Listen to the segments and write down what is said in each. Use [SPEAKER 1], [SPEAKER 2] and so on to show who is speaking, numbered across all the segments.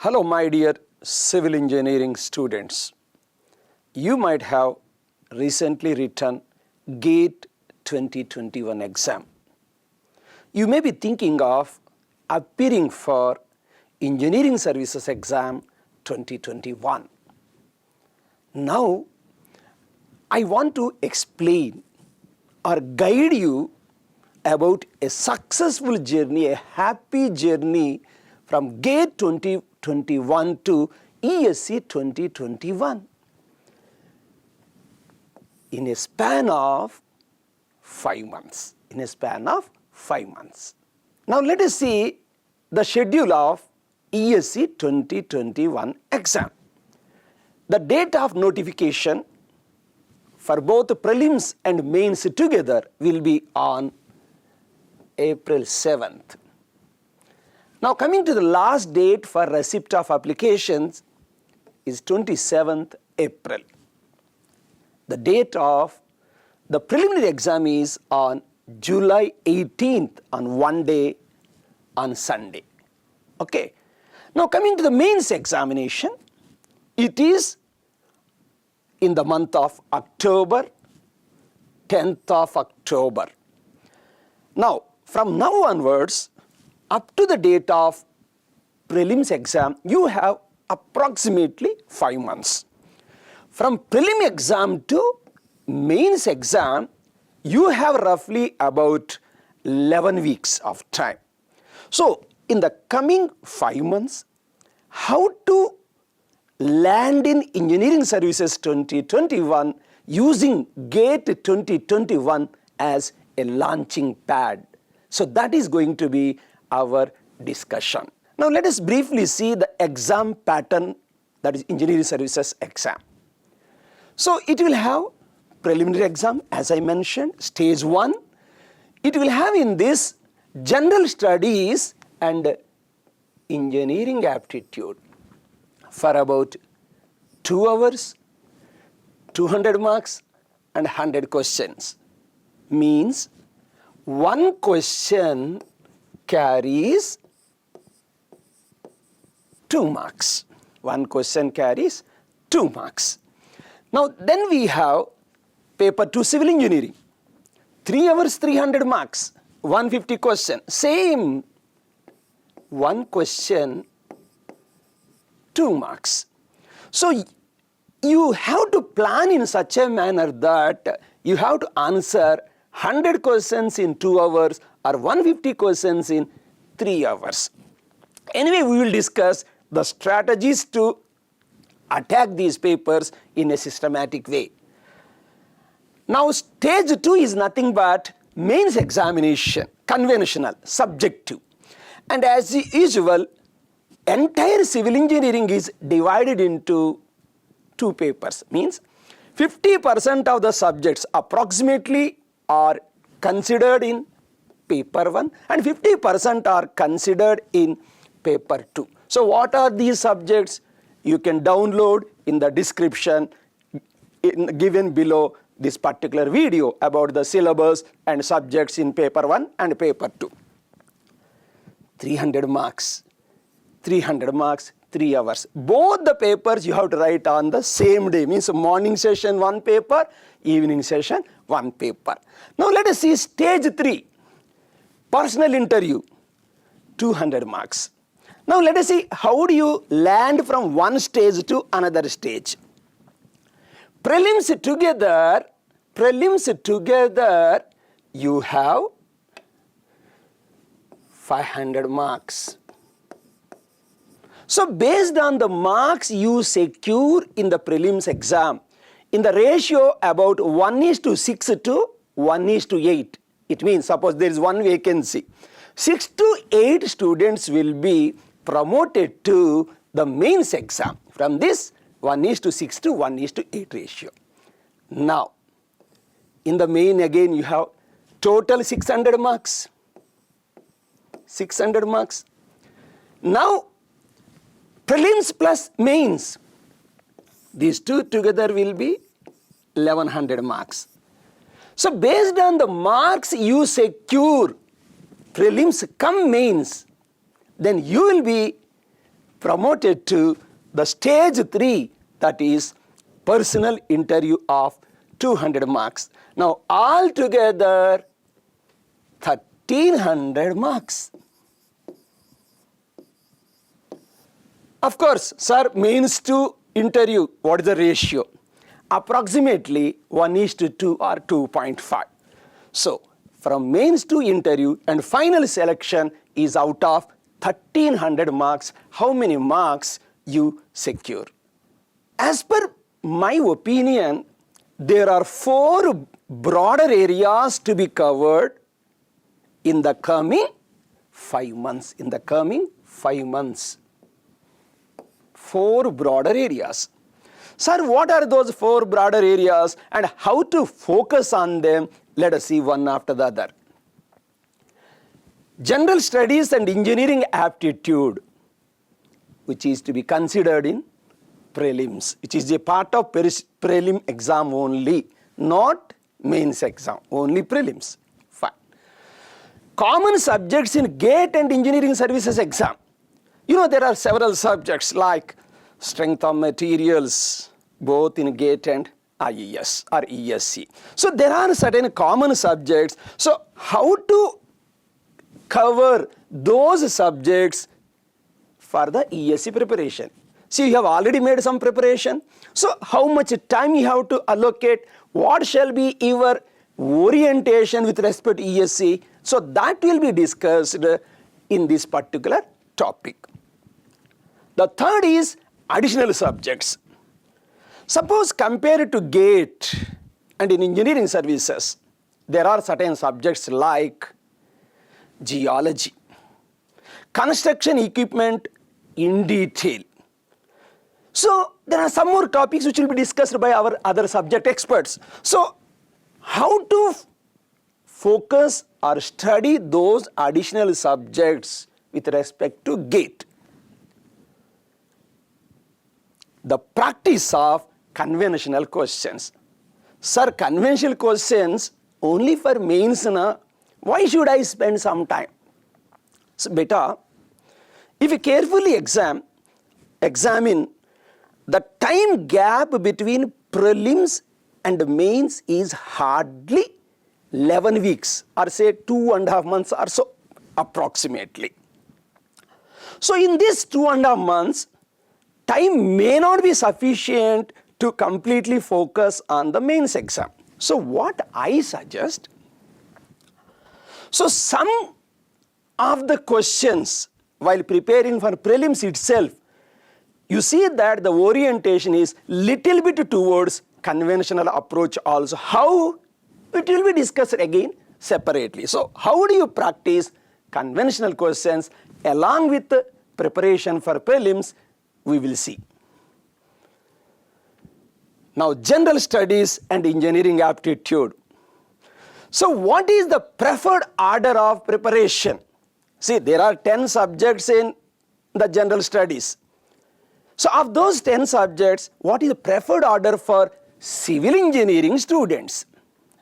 [SPEAKER 1] Hello, my dear civil engineering students. You might have recently written GATE 2021 exam. You may be thinking of appearing for Engineering Services Exam 2021. Now, I want to explain or guide you about a successful journey, a happy journey from GATE 2021 to ESE 2021 in a span of 5 months. Now let us see the schedule of ESE 2021 exam. The date of notification for both prelims and mains together will be on April 7th. Now coming to the last date for receipt of applications is 27th April. The date of the preliminary exam is on July 18th on one day on Sunday. Okay. Now coming to the mains examination, it is in the month of October, 10th of October. Now from now onwards, up to the date of prelims exam, you have approximately 5 months. From prelim exam to mains exam, you have roughly about 11 weeks of time. So, in the coming 5 months, how to land in Engineering Services 2021 using GATE 2021 as a launching pad. So, that is going to be our discussion. Now let us briefly see the exam pattern, that is Engineering Services exam. So it will have preliminary exam, as I mentioned, stage 1. It will have in this general studies and engineering aptitude for about 2 hours, 200 marks and 100 questions. Means one question carries 2 marks. One question carries 2 marks. Now then we have paper 2 civil engineering. 3 hours 300 marks, 150 question. Same, one question 2 marks. So you have to plan in such a manner that you have to answer 100 questions in 2 hours or 150 questions in 3 hours. Anyway, we will discuss the strategies to attack these papers in a systematic way. Now stage 2 is nothing but mains examination, conventional, subjective. And as usual, entire civil engineering is divided into 2 papers. Means 50% of the subjects approximately are considered in paper 1 and 50% are considered in paper 2. So what are these subjects? You can download in the description given below this particular video about the syllabus and subjects in paper 1 and paper 2. 300 marks, 3 hours. Both the papers you have to write on the same day. Means morning session 1 paper, evening session 1 paper. Now let us see stage 3. Personal interview, 200 marks. Now let us see how do you land from one stage to another stage. Prelims together, you have 500 marks. So based on the marks you secure in the prelims exam, in the ratio about 1:6 to 1:8. It means suppose there is one vacancy. 6 to 8 students will be promoted to the mains exam. From this 1:6 to 1:8 ratio. Now, in the main again you have total 600 marks. 600 marks. Now, prelims plus mains, these two together will be 1100 marks. So based on the marks you secure prelims come mains, then you will be promoted to the stage 3, that is personal interview of 200 marks. Now altogether 1300 marks. Of course, sir, mains to interview, what is the ratio? Approximately 1:2 or 2.5. So, from mains to interview and final selection is out of 1300 marks, how many marks you secure? As per my opinion, there are 4 broader areas to be covered in the coming 5 months. In the coming 5 months. 4 broader areas. Sir, what are those 4 broader areas and how to focus on them? Let us see one after the other. General studies and engineering aptitude, which is to be considered in prelims, which is a part of prelim exam only, not mains exam, only prelims. Fine. Common subjects in GATE and engineering services exam. You know, there are several subjects like strength of materials, both in GATE and IES or ESC. So there are certain common subjects. So how to cover those subjects for the ESC preparation? See, you have already made some preparation. So how much time you have to allocate? What shall be your orientation with respect to ESC? So that will be discussed in this particular topic. The third is additional subjects. Suppose compared to GATE and in engineering services, there are certain subjects like geology, construction equipment in detail. So there are some more topics which will be discussed by our other subject experts. So how to focus or study those additional subjects with respect to GATE? The practice of conventional questions. Sir, conventional questions only for mains na? Why should I spend some time? So beta, if you carefully examine the time gap between prelims and mains is hardly 11 weeks or say 2.5 months or so approximately. So in these 2.5 months, time may not be sufficient to completely focus on the mains exam. So what I suggest, so some of the questions while preparing for prelims itself, you see that the orientation is little bit towards conventional approach also. How? It will be discussed again separately. So how do you practice conventional questions along with the preparation for prelims? We will see. Now, general studies and engineering aptitude. So what is the preferred order of preparation? See, there are 10 subjects in the general studies. So of those 10 subjects, what is the preferred order for civil engineering students?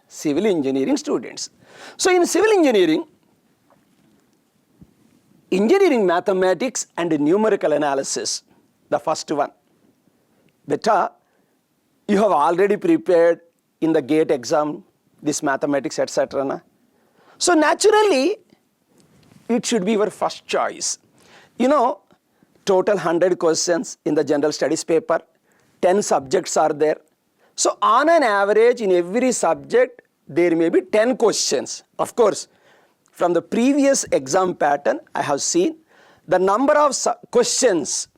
[SPEAKER 1] Civil engineering students. So in civil engineering, engineering mathematics and numerical analysis, the first one. Beta, you have already prepared in the GATE exam, this mathematics, etc. Na? So naturally, it should be your first choice. You know, total 100 questions in the general studies paper, 10 subjects are there. So on an average, in every subject, there may be 10 questions. Of course, from the previous exam pattern, I have seen the number of questions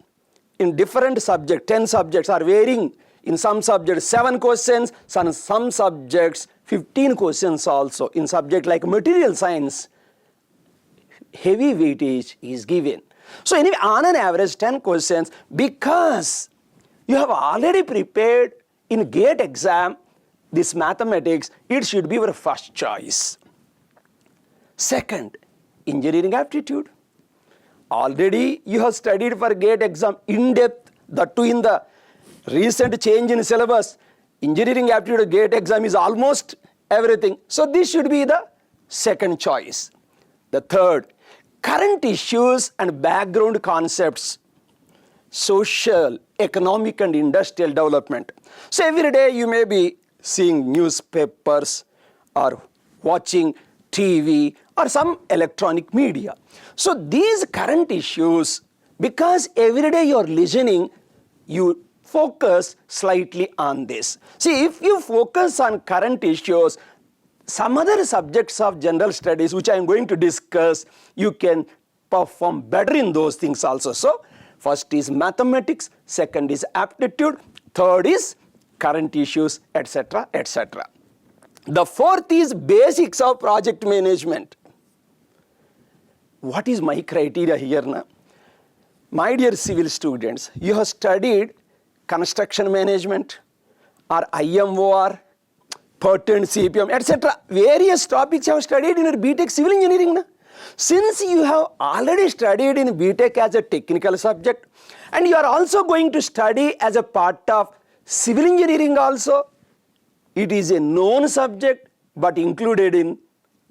[SPEAKER 1] in different subjects, 10 subjects are varying. In some subjects, 7 questions, some subjects, 15 questions also. In subject like material science, heavy weightage is given. So anyway, on an average, 10 questions, because you have already prepared in GATE exam, this mathematics, it should be your first choice. Second, engineering aptitude. Already you have studied for GATE exam in depth, that too in the recent change in syllabus. Engineering aptitude GATE exam is almost everything. So this should be the second choice. The third, current issues and background concepts. social, economic and industrial development. So every day you may be seeing newspapers or watching TV or some electronic media. So these current issues, because every day you are listening, you focus slightly on this. See, if you focus on current issues, some other subjects of general studies which I am going to discuss, you can perform better in those things also. So first is mathematics, second is aptitude, third is current issues, etc., etc. The fourth is basics of project management. What is my criteria here now? My dear civil students, you have studied construction management or IMOR, pattern CPM, etc. Various topics you have studied in your BTech Civil Engineering. Na? Since you have already studied in BTech as a technical subject and you are also going to study as a part of civil engineering also, it is a known subject but included in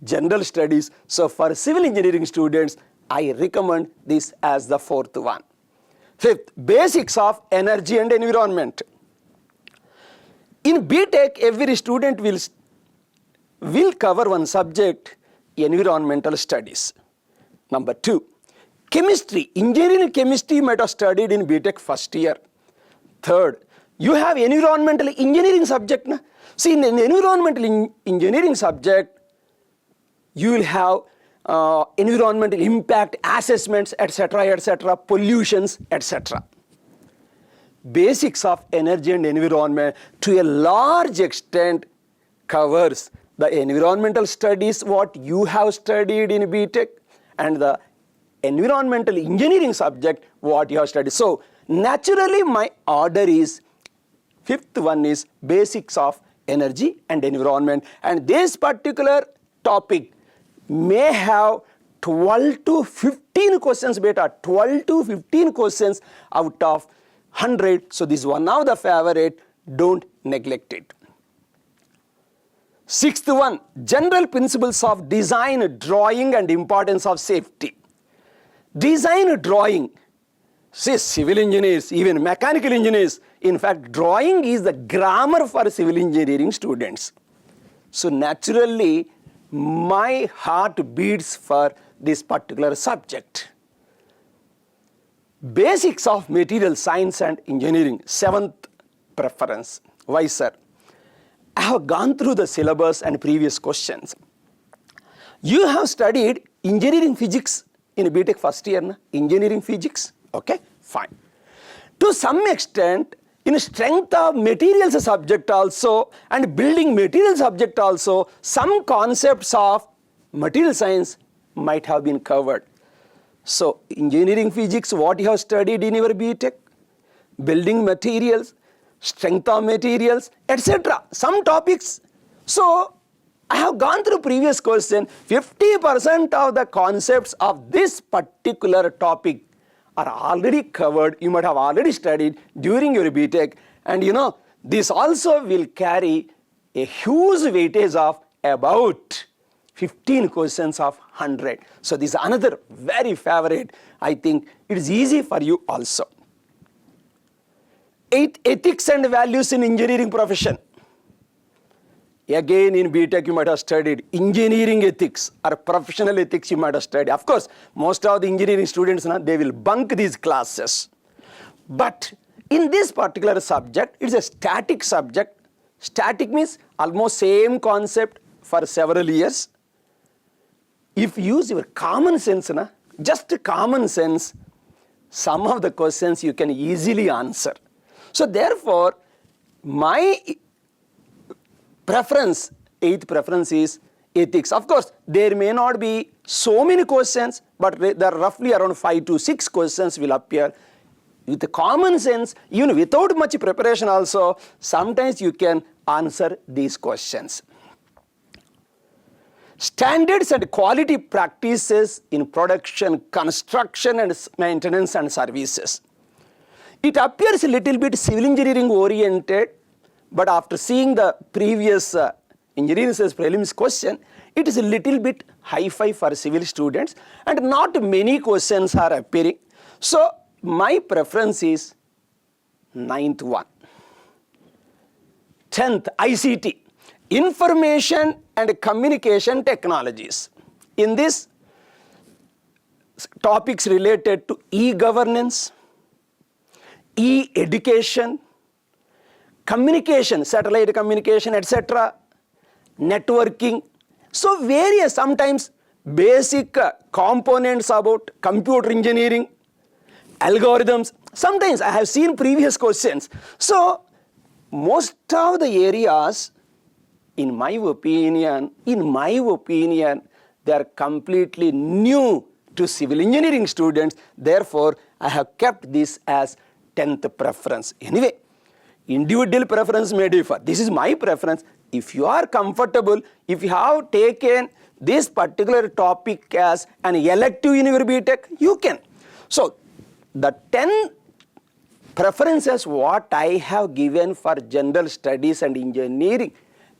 [SPEAKER 1] general studies. So for civil engineering students, I recommend this as the fourth one. Fifth, basics of energy and environment. In BTech, every student will cover one subject, environmental studies. Number two, chemistry. Engineering chemistry you might have studied in BTech first year. Third, you have environmental engineering subject. Na? See, in an environmental engineering subject, you will have environmental impact assessments, etc., etc., pollutions, etc. Basics of energy and environment to a large extent covers the environmental studies what you have studied in BTech and the environmental engineering subject what you have studied. So naturally my order is fifth one is basics of energy and environment, and this particular topic may have 12 to 15 questions, beta, 12 to 15 questions out of 100. So this is one of the favorite, don't neglect it. Sixth one, general principles of design, drawing and importance of safety. Design drawing, say civil engineers, even mechanical engineers, in fact drawing is the grammar for civil engineering students. So naturally my heart beats for this particular subject. Basics of material science and engineering, seventh preference. Why, sir? I have gone through the syllabus and previous questions. You have studied engineering physics in BTech first year, na? Engineering physics, okay, fine. To some extent, in strength of materials subject also and building material subject also, some concepts of material science might have been covered. So engineering physics, what you have studied in your BTech, building materials, strength of materials, etc. Some topics. So I have gone through previous question, 50% of the concepts of this particular topic are already covered, you might have already studied during your BTech, and you know, this also will carry a huge weightage of about 15 questions of 100. So this is another very favorite, I think it is easy for you also. 8, ethics and values in engineering profession. Again in BTech you might have studied engineering ethics or professional ethics you might have studied. Of course, most of the engineering students, they will bunk these classes. But in this particular subject, it's a static subject. Static means almost same concept for several years. If you use your common sense, just common sense, some of the questions you can easily answer. So therefore, my preference, 8th preference is ethics. Of course, there may not be so many questions, but there are roughly around 5 to 6 questions will appear. With the common sense, even without much preparation also, sometimes you can answer these questions. Standards and quality practices in production, construction and maintenance and services. It appears a little bit civil engineering oriented, but after seeing the previous engineering prelims question, it is a little bit hi-fi for civil students and not many questions are appearing. So my preference is 9th one. 10th, ICT, Information and Communication Technologies. In this, topics related to e-governance, e-education, communication, satellite communication, etc., networking. So various, sometimes basic components about computer engineering, algorithms. Sometimes I have seen previous questions. So most of the areas, in my opinion, they are completely new to civil engineering students. Therefore, I have kept this as 10th preference. Anyway, individual preference may differ. This is my preference. If you are comfortable, if you have taken this particular topic as an elective in your BTech, you can. So, the 10 preferences what I have given for general studies and engineering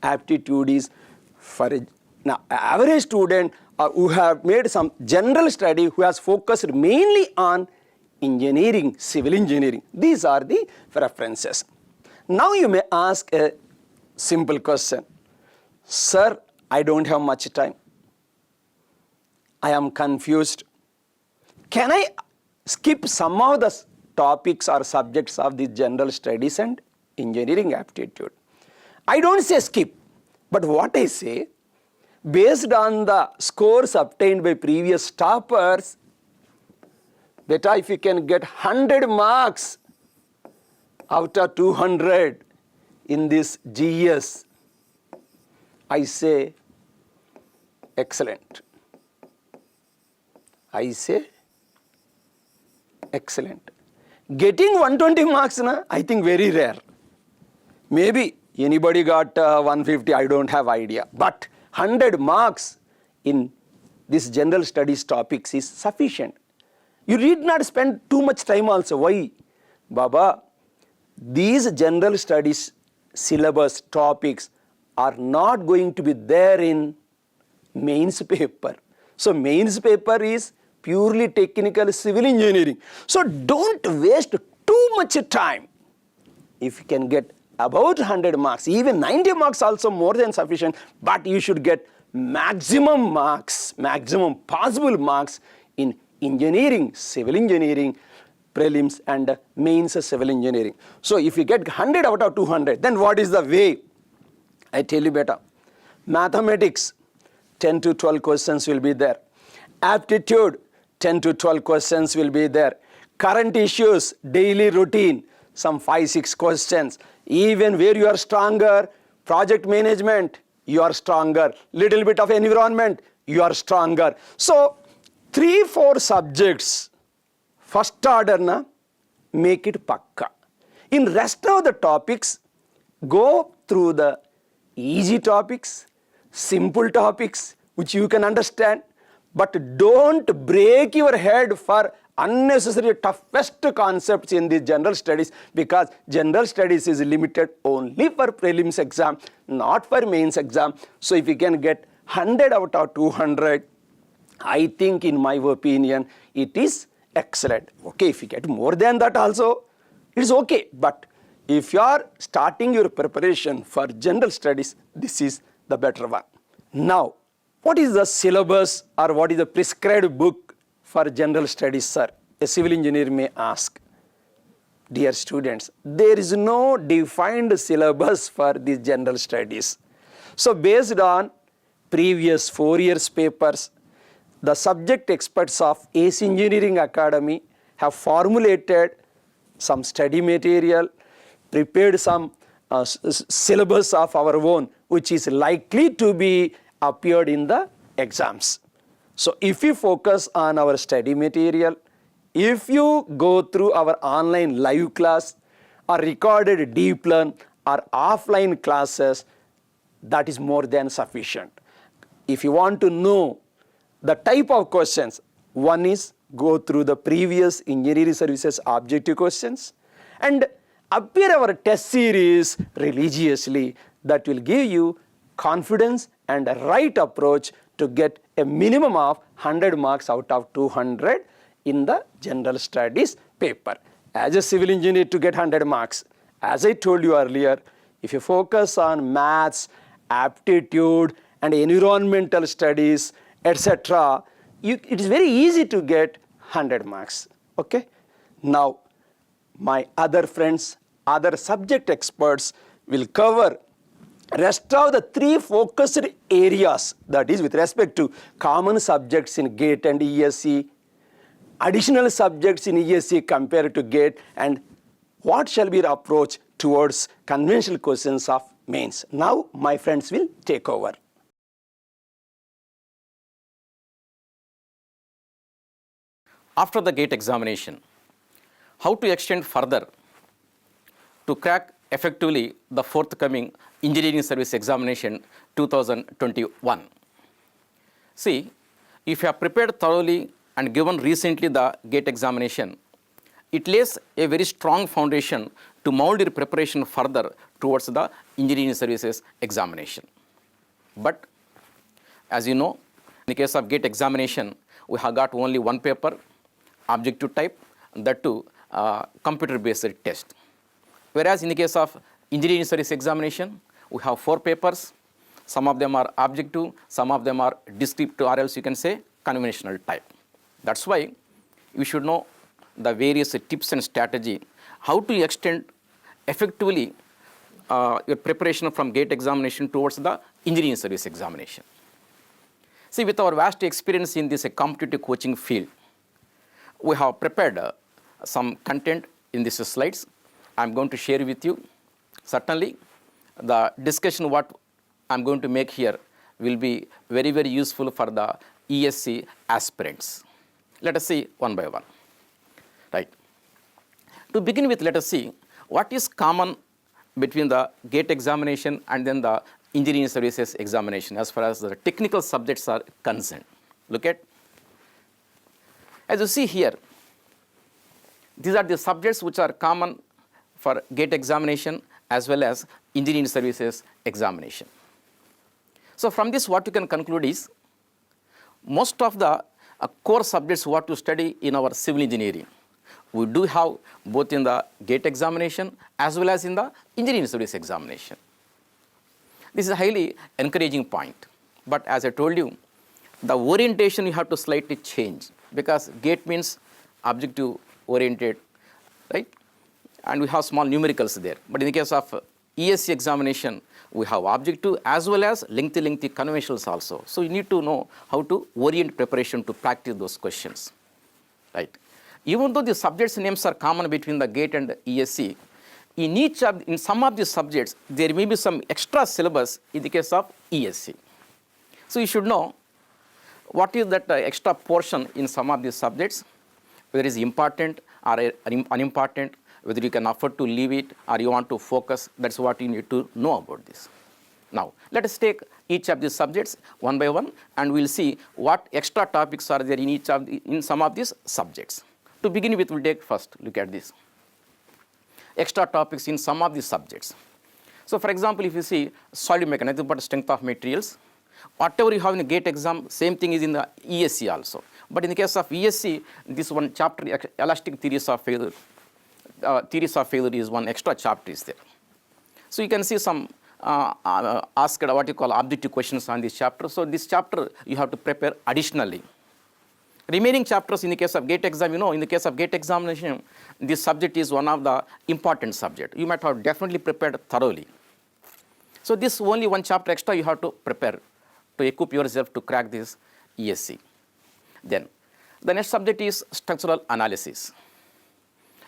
[SPEAKER 1] aptitude is for an average student who have made some general study, who has focused mainly on engineering, civil engineering. These are the preferences. Now you may ask a simple question. Sir, I don't have much time. I am confused. Can I skip some of the topics or subjects of the general studies and engineering aptitude? I don't say skip, but what I say, based on the scores obtained by previous toppers, beta, if you can get 100 marks out of 200 in this GS, I say excellent. I say excellent. Getting 120 marks, I think very rare. Maybe anybody got 150, I don't have idea. But 100 marks in this general studies topics is sufficient. You need not spend too much time also. Why? Baba, these general studies syllabus topics are not going to be there in mains paper. So mains paper is purely technical civil engineering. So don't waste too much time. If you can get about 100 marks, even 90 marks also more than sufficient, but you should get maximum marks, maximum possible marks in engineering, civil engineering, prelims and mains civil engineering. So if you get 100 out of 200, then what is the way? I tell you better. Mathematics, 10 to 12 questions will be there. Aptitude, 10 to 12 questions will be there. Current issues, daily routine, some 5-6 questions. Even where you are stronger, project management, you are stronger. Little bit of environment, you are stronger. So 3-4 subjects, first order, make it pakka. In rest of the topics, go through the easy topics, simple topics, which you can understand, but don't break your head for unnecessary toughest concepts in the general studies, because general studies is limited only for prelims exam, not for mains exam. So if you can get 100 out of 200, I think in my opinion, it is excellent. Okay, if you get more than that also, it is okay. But if you are starting your preparation for general studies, this is the better one. Now, what is the syllabus or what is the prescribed book for general studies, sir? A civil engineer may ask. Dear students, there is no defined syllabus for the general studies. So based on previous 4 years papers, the subject experts of ACE Engineering Academy have formulated some study material, prepared some syllabus of our own, which is likely to be appeared in the exams. So if you focus on our study material, if you go through our online live class or recorded deep learn or offline classes, that is more than sufficient. If you want to know the type of questions, one is go through the previous engineering services objective questions and appear our test series religiously. That will give you confidence and a right approach to get a minimum of 100 marks out of 200 in the general studies paper. As a civil engineer to get 100 marks, as I told you earlier, if you focus on maths, aptitude and environmental studies, etc., it is very easy to get 100 marks. Okay? Now, my other friends, other subject experts will cover rest of the 3 focused areas, that is with respect to common subjects in GATE and ESE, additional subjects in ESE compared to GATE, and what shall be the approach towards conventional questions of mains. Now my friends will take over.
[SPEAKER 2] After the GATE examination, how to extend further to crack effectively the forthcoming Engineering Service Examination 2021. See, if you have prepared thoroughly and given recently the GATE examination, it lays a very strong foundation to mold your preparation further towards the Engineering Services Examination. But as you know, in the case of GATE examination, we have got only one paper, objective type, that too computer-based test. Whereas in the case of Engineering Service Examination, we have 4 papers. Some of them are objective, some of them are descriptive, or else you can say conventional type. That's why we should know the various tips and strategy, how to extend effectively your preparation from GATE examination towards the Engineering Service Examination. See, with our vast experience in this competitive coaching field, we have prepared some content in these slides. I'm going to share with you. Certainly, the discussion what I'm going to make here will be very, very useful for the ESE aspirants. Let us see one by one. Right. To begin with, let us see what is common between the GATE examination and then the Engineering Services Examination as far as the technical subjects are concerned. Look at, as you see here, these are the subjects which are common for GATE examination as well as Engineering Services Examination. So from this, what you can conclude is most of the core subjects what to study in our civil engineering, we do have both in the GATE examination as well as in the Engineering Service Examination. This is a highly encouraging point. But as I told you, the orientation you have to slightly change, because GATE means objective oriented, right? And we have small numericals there. But in the case of ESE examination, we have objective as well as lengthy conventionals also. So you need to know how to orient preparation to practice those questions, right? Even though the subjects names are common between the GATE and the ESE, in some of these subjects, there may be some extra syllabus in the case of ESE. So you should know what is that extra portion in some of these subjects, whether it is important or unimportant, whether you can afford to leave it or you want to focus. That's what you need to know about this. Now, let us take each of these subjects one by one, and we'll see what extra topics are there in some of these subjects. To begin with, we'll take first look at this. Extra topics in some of these subjects. So, for example, if you see solid mechanics, but strength of materials, whatever you have in the GATE exam, same thing is in the ESE also. But in the case of ESE, this one chapter, elastic theories of failure, is one extra chapter is there. So you can see some asked what you call objective questions on this chapter. So this chapter you have to prepare additionally. Remaining chapters in the case of GATE exam, you know, in the case of GATE examination, this subject is one of the important subject. You might have definitely prepared thoroughly. So this only one chapter extra you have to prepare to equip yourself to crack this ESE. Then the next subject is structural analysis.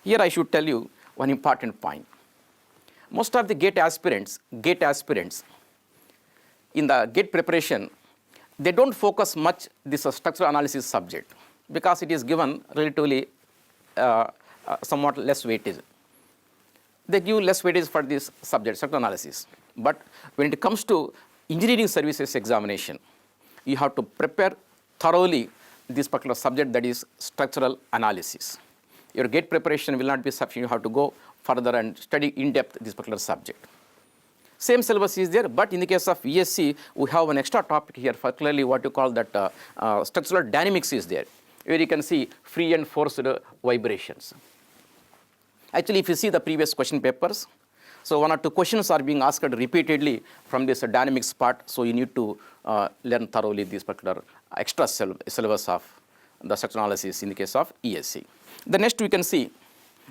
[SPEAKER 2] Here I should tell you one important point. Most of the GATE aspirants in the GATE preparation, they don't focus much this structural analysis subject because it is given relatively somewhat less weightage. They give less weightage for this subject, structural analysis. But when it comes to Engineering Services Examination, you have to prepare thoroughly this particular subject, that is structural analysis. Your GATE preparation will not be sufficient. You have to go further and study in depth this particular subject. Same syllabus is there, but in the case of ESE, we have an extra topic here, particularly what you call that structural dynamics is there, where you can see free and forced vibrations. Actually, if you see the previous question papers, so 1 or 2 questions are being asked repeatedly from this dynamics part. So you need to learn thoroughly this particular extra syllabus of the structural analysis in the case of ESC. The next we can see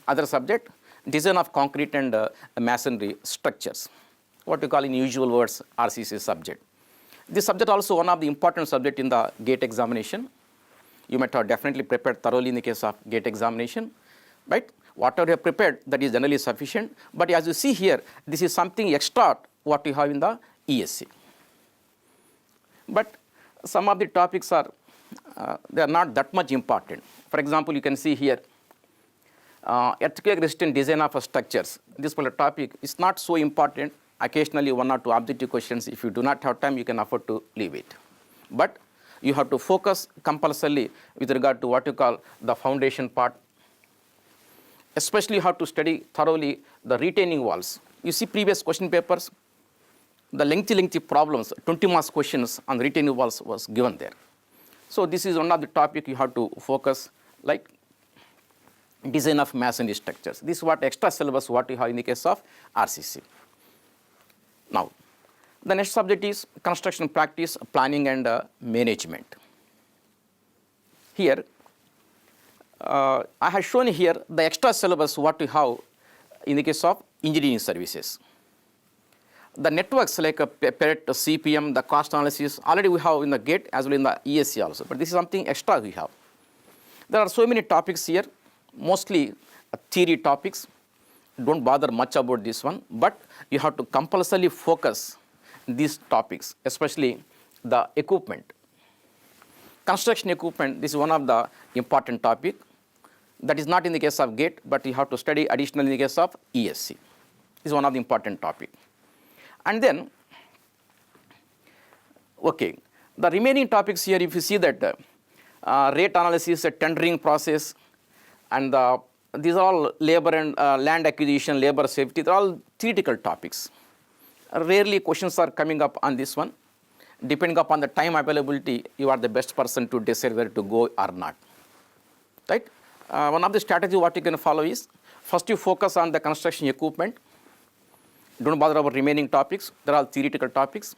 [SPEAKER 2] other subject, design of concrete and masonry structures, what we call in usual words RCC subject. This subject also one of the important subject in the GATE examination. You might have definitely prepared thoroughly in the case of GATE examination, right? Whatever you have prepared, that is generally sufficient. But as you see here, this is something extra what you have in the ESC. But some of the topics are, they are not that much important. For example, you can see here, earthquake resistant design of structures. This particular topic is not so important. Occasionally 1 or 2 objective questions. If you do not have time, you can afford to leave it. But you have to focus compulsorily with regard to what you call the foundation part. Especially you have to study thoroughly the retaining walls. You see previous question papers, the lengthy problems, 20 marks questions on retaining walls was given there. So this is one of the topic you have to focus, like design of masonry structures. This is what extra syllabus what you have in the case of RCC. Now, the next subject is construction practice, planning and management. Here, I have shown here the extra syllabus what we have in the case of engineering services. The networks like PERT, CPM, the cost analysis, already we have in the GATE as well in the ESC also. But this is something extra we have. There are so many topics here, mostly theory topics. Don't bother much about this one, but you have to compulsorily focus these topics, especially the equipment. Construction equipment, this is one of the important topic. That is not in the case of GATE, but you have to study additionally in the case of ESC. This is one of the important topic. And then, okay, the remaining topics here, if you see that rate analysis, tendering process, and these are all labor and land acquisition, labor safety, they are all theoretical topics. Rarely questions are coming up on this one. Depending upon the time availability, you are the best person to decide whether to go or not, right? One of the strategy what you can follow is, first you focus on the construction equipment. Don't bother about remaining topics. They're all theoretical topics.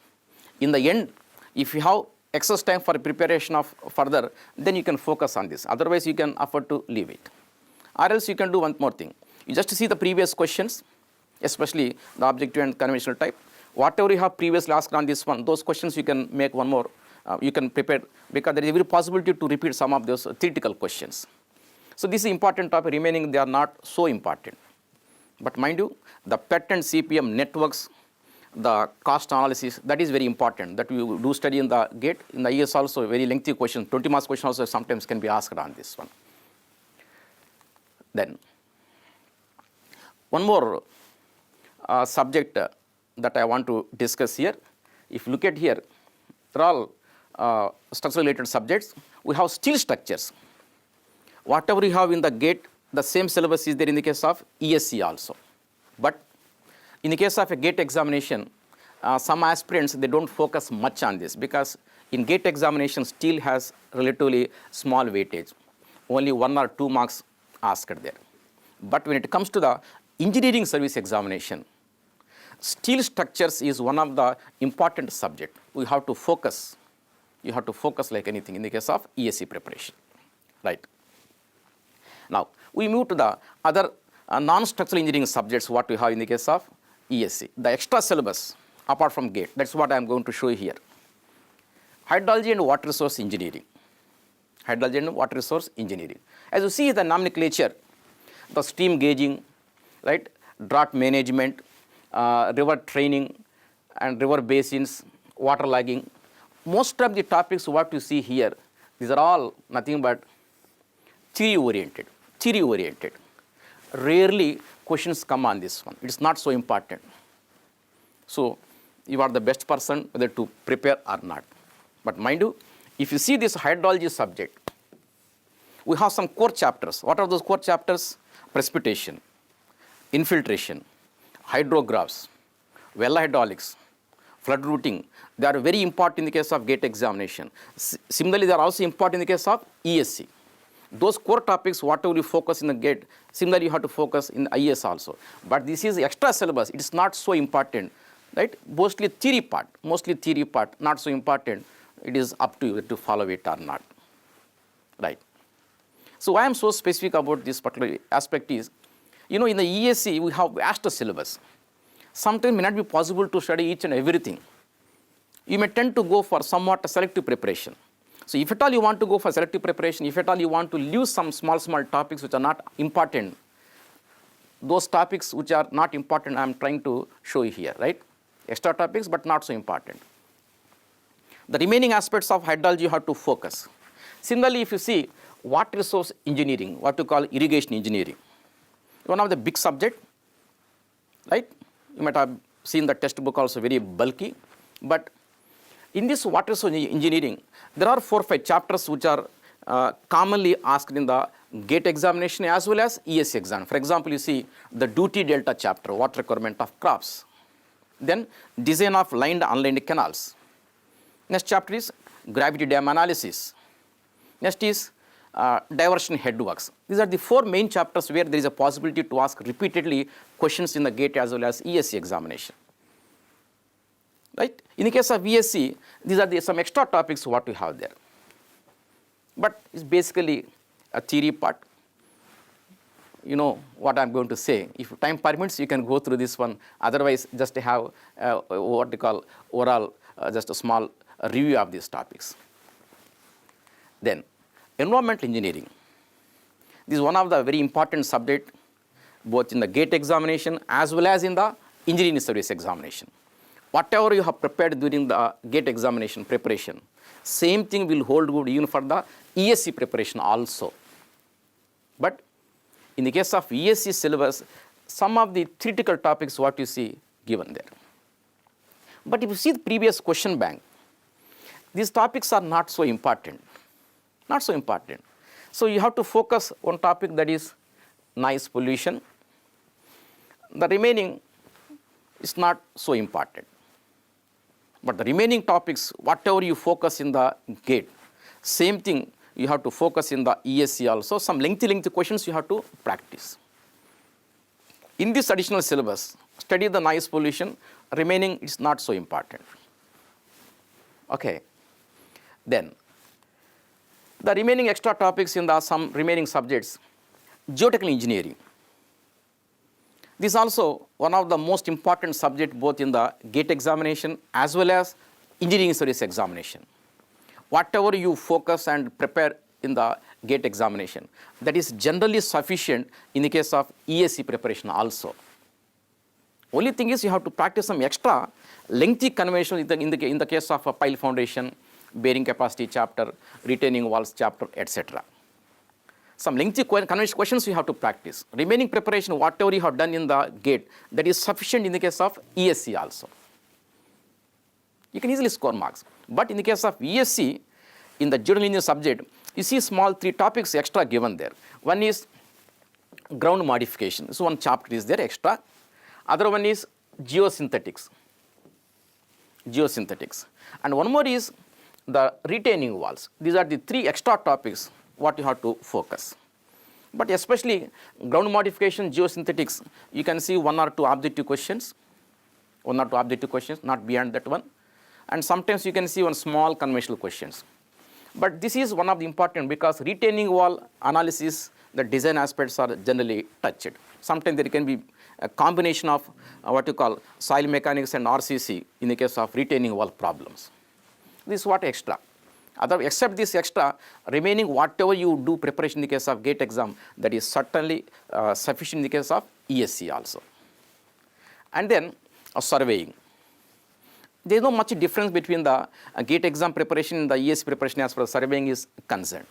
[SPEAKER 2] In the end, if you have excess time for preparation of further, then you can focus on this. Otherwise, you can afford to leave it. Or else you can do one more thing. You just see the previous questions, especially the objective and conventional type. Whatever you have previously asked on this one, those questions you can make one more, you can prepare, because there is every possibility to repeat some of those theoretical questions. So this is important topic, remaining they are not so important. But mind you, the PET and CPM networks, the cost analysis, that is very important, that you do study in the GATE. In the ES also, very lengthy question, 20 marks question also sometimes can be asked on this one. Then, one more subject that I want to discuss here. If you look at here, they're all structural related subjects. We have steel structures. Whatever you have in the GATE, the same syllabus is there in the case of ESC also. But in the case of a GATE examination, some aspirants, they don't focus much on this, because in GATE examination, steel has relatively small weightage. Only 1 or 2 marks asked there. But when it comes to the engineering service examination, steel structures is one of the important subject. We have to focus. You have to focus like anything in the case of ESC preparation, right? Now, we move to the other non-structural engineering subjects what we have in the case of ESC. The extra syllabus apart from GATE, that's what I am going to show you here. Hydrology and water resource engineering. Hydrology and water resource engineering. As you see the nomenclature, the stream gauging, right, drought management, river training and river basins, water logging. Most of the topics what you see here, these are all nothing but theory oriented. Rarely questions come on this one. It's not so important. So you are the best person whether to prepare or not. But mind you, if you see this hydrology subject, we have some core chapters. What are those core chapters? Precipitation, infiltration, hydrographs, well hydraulics, flood routing. They are very important in the case of GATE examination. Similarly, they are also important in the case of ESC. Those core topics, whatever you focus in the GATE, similarly you have to focus in IAS also. But this is extra syllabus. It is not so important, right? Mostly theory part, not so important. It is up to you to follow it or not, right? So why I am so specific about this particular aspect is, in the ESC we have vast syllabus. Sometimes it may not be possible to study each and everything. You may tend to go for somewhat selective preparation. So if at all you want to go for selective preparation, if at all you want to leave some small topics which are not important, those topics which are not important I am trying to show you here, right? Extra topics but not so important. The remaining aspects of hydrology you have to focus. Similarly, if you see water resource engineering, what you call irrigation engineering, one of the big subject, right? You might have seen the textbook also very bulky, but in this water resource engineering, there are 4 or 5 chapters which are commonly asked in the GATE examination as well as ESC exam. For example, you see the duty delta chapter, water requirement of crops. Then design of lined and unlined canals. Next chapter is gravity dam analysis. Next is diversion headworks. These are the 4 main chapters where there is a possibility to ask repeatedly questions in the GATE as well as ESC examination. Right? In the case of ESC, these are some extra topics what we have there. But it's basically a theory part. You know what I'm going to say. If time permits, you can go through this one. Otherwise, just have what they call overall, just a small review of these topics. Then, environmental engineering. This is one of the very important subject, both in the GATE examination as well as in the engineering service examination. Whatever you have prepared during the GATE examination preparation, same thing will hold good even for the ESC preparation also. But in the case of ESC syllabus, some of the critical topics what you see given there. But if you see the previous question bank, these topics are not so important. Not so important. So you have to focus on topic that is noise pollution. The remaining is not so important. But the remaining topics, whatever you focus in the GATE, same thing you have to focus in the ESC also. Some lengthy questions you have to practice. In this additional syllabus, study the noise pollution, remaining is not so important. Okay. Then, the remaining extra topics in the some remaining subjects, geotechnical engineering. This is also one of the most important subjects both in the GATE examination as well as engineering service examination. Whatever you focus and prepare in the GATE examination, that is generally sufficient in the case of ESC preparation also. Only thing is you have to practice some extra lengthy convention in the case of a pile foundation, bearing capacity chapter, retaining walls chapter, etc. Some lengthy questions you have to practice. Remaining preparation, whatever you have done in the GATE, that is sufficient in the case of ESC also. You can easily score marks. But in the case of ESC, in the geotechnical engineering subject, you see small 3 topics extra given there. One is ground modification. So one chapter is there extra. Other one is geosynthetics. And one more is the retaining walls. These are the 3 extra topics what you have to focus. But especially ground modification, geosynthetics, you can see 1 or 2 objective questions, not beyond that one. And sometimes you can see one small conventional questions. But this is one of the important because retaining wall analysis, the design aspects are generally touched. Sometimes there can be a combination of what you call soil mechanics and RCC in the case of retaining wall problems. This is what extra. Except this extra, remaining whatever you do preparation in the case of GATE exam, that is certainly sufficient in the case of ESC also. And then surveying. There is no much difference between the GATE exam preparation and the ESC preparation as far as surveying is concerned.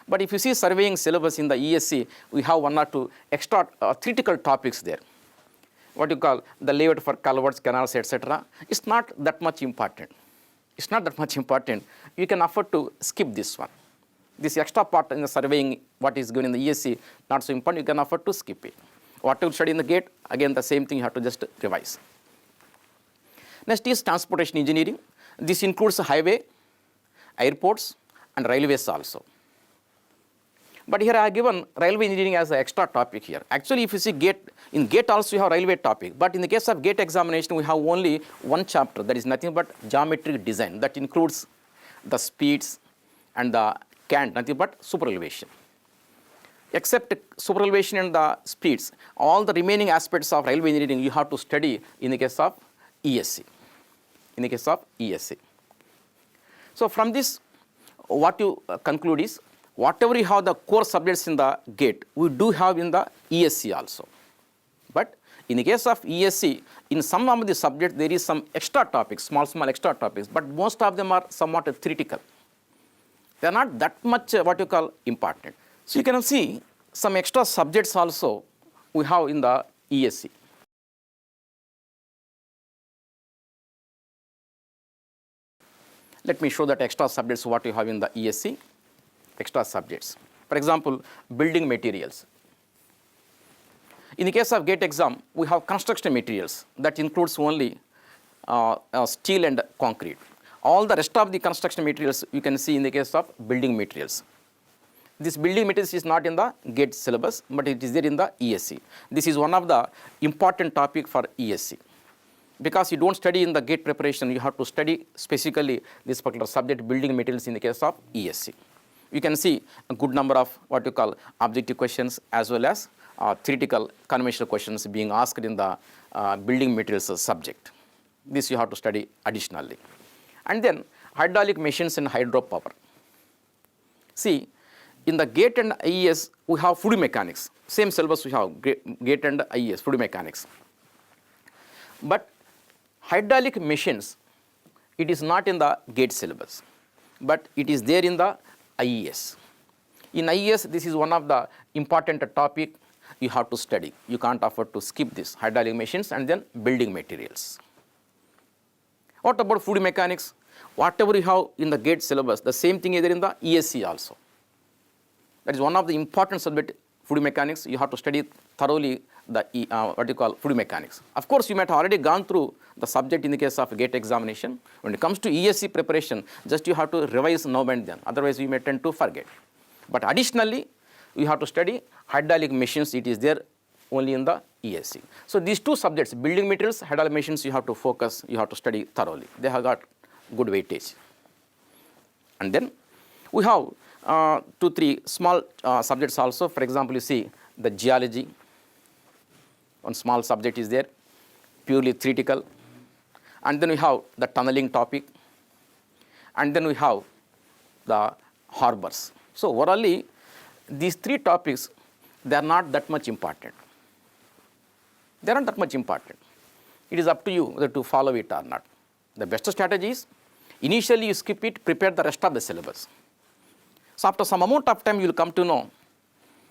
[SPEAKER 2] But if you see surveying syllabus in the ESC, we have 1 or 2 extra critical topics there. What you call the layout for culverts, canals, etc. It's not that much important. You can afford to skip this one. This extra part in the surveying, what is given in the ESC, not so important, you can afford to skip it. Whatever you study in the GATE, again the same thing you have to just revise. Next is transportation engineering. This includes highway, airports and railways also. But here I have given railway engineering as an extra topic here. Actually, if you see GATE, in GATE also you have railway topic. But in the case of GATE examination, we have only one chapter that is nothing but geometric design. That includes the speeds and the cant, nothing but superelevation. Except superelevation and the speeds, all the remaining aspects of railway engineering you have to study in the case of ESC. In the case of ESC. So from this, what you conclude is, whatever you have the core subjects in the GATE, we do have in the ESC also. But in the case of ESC, in some of the subjects, there is some extra topics, small extra topics, but most of them are somewhat theoretical. They are not that much what you call important. So you can see some extra subjects also we have in the ESC. Let me show that extra subjects what you have in the ESC, extra subjects. For example, building materials. In the case of GATE exam, we have construction materials that includes only steel and concrete. All the rest of the construction materials you can see in the case of building materials. This building materials is not in the GATE syllabus, but it is there in the ESC. This is one of the important topic for ESC. Because you don't study in the GATE preparation, you have to study specifically this particular subject, building materials, in the case of ESC. You can see a good number of what you call objective questions as well as theoretical conventional questions being asked in the building materials subject. This you have to study additionally. And then hydraulic machines and hydropower. See, in the GATE and IES, we have fluid mechanics. Same syllabus we have, GATE and IES, fluid mechanics. But hydraulic machines, it is not in the GATE syllabus, but it is there in the IES. In IES, this is one of the important topic you have to study. You can't afford to skip this, hydraulic machines and then building materials. What about fluid mechanics? Whatever you have in the GATE syllabus, the same thing is there in the ESC also. That is one of the important subject, fluid mechanics. You have to study thoroughly the what you call fluid mechanics. Of course, you might have already gone through the subject in the case of GATE examination. When it comes to ESC preparation, just you have to revise now and then. Otherwise, you may tend to forget. But additionally, you have to study hydraulic machines. It is there only in the ESC. So these two subjects, building materials, hydraulic machines, you have to focus. You have to study thoroughly. They have got good weightage. And then we have 2-3 small subjects also. For example, you see the geology. One small subject is there, purely theoretical. And then we have the tunneling topic. And then we have the harbors. So overall, these three topics, they are not that much important. They are not that much important. It is up to you whether to follow it or not. The best strategy is, initially you skip it, prepare the rest of the syllabus. So after some amount of time, you will come to know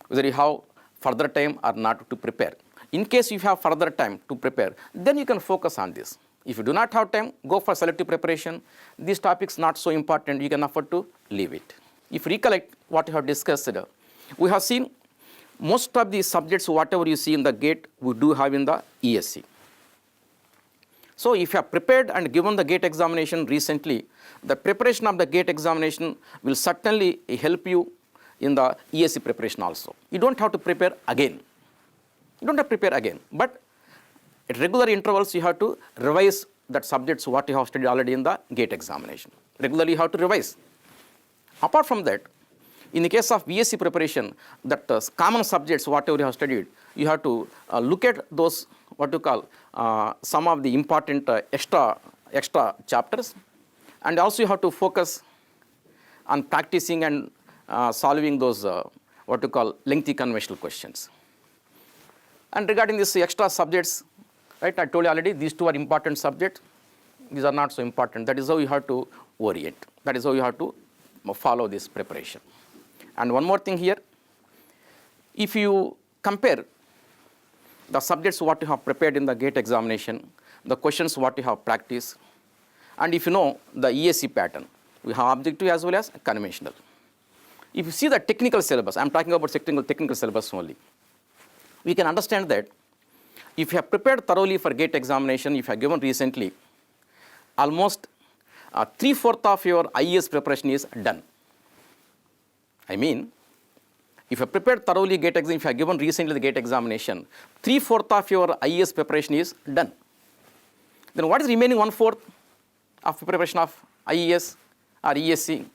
[SPEAKER 2] whether you have further time or not to prepare. In case you have further time to prepare, then you can focus on this. If you do not have time, go for selective preparation. These topics not so important, you can afford to leave it. If you recollect what you have discussed, we have seen most of these subjects, whatever you see in the GATE, we do have in the ESC. So if you have prepared and given the GATE examination recently, the preparation of the GATE examination will certainly help you in the ESC preparation also. You don't have to prepare again. You don't have to prepare again. But at regular intervals, you have to revise that subjects what you have studied already in the GATE examination. Regularly, you have to revise. Apart from that, in the case of ESC preparation, that common subjects, whatever you have studied, you have to look at those, what you call, some of the important extra chapters. And also you have to focus on practicing and solving those, what you call, lengthy conventional questions. And regarding these extra subjects, right, I told you already, these two are important subjects. These are not so important. That is how you have to orient. That is how you have to follow this preparation. And one more thing here, if you compare the subjects what you have prepared in the GATE examination, the questions what you have practiced, and if you know the ESC pattern, we have objective as well as conventional. If you see the technical syllabus, I am talking about technical syllabus only, we can understand that if you have prepared thoroughly for GATE examination, if you have given recently, almost 3/4 of your IES preparation is done. I mean, if you prepared thoroughly GATE exam, if you have given recently the GATE examination, 3/4 of your IES preparation is done. Then what is remaining 1/4 of preparation of IES or ESC?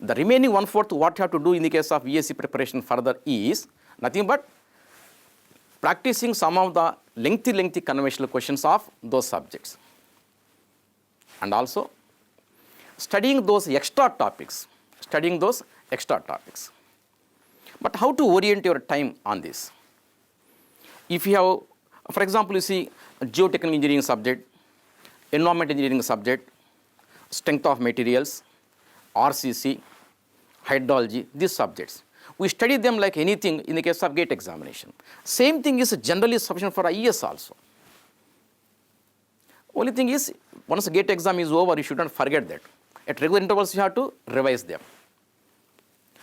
[SPEAKER 2] The remaining 1/4, what you have to do in the case of ESC preparation further is nothing but practicing some of the lengthy conventional questions of those subjects. And also studying those extra topics. But how to orient your time on this? If you have, for example, you see a geotechnical engineering subject, environment engineering subject, strength of materials, RCC, hydrology, these subjects. We study them like anything in the case of GATE examination. Same thing is generally sufficient for IES also. Only thing is, once the GATE exam is over, you should not forget that. At regular intervals, you have to revise them.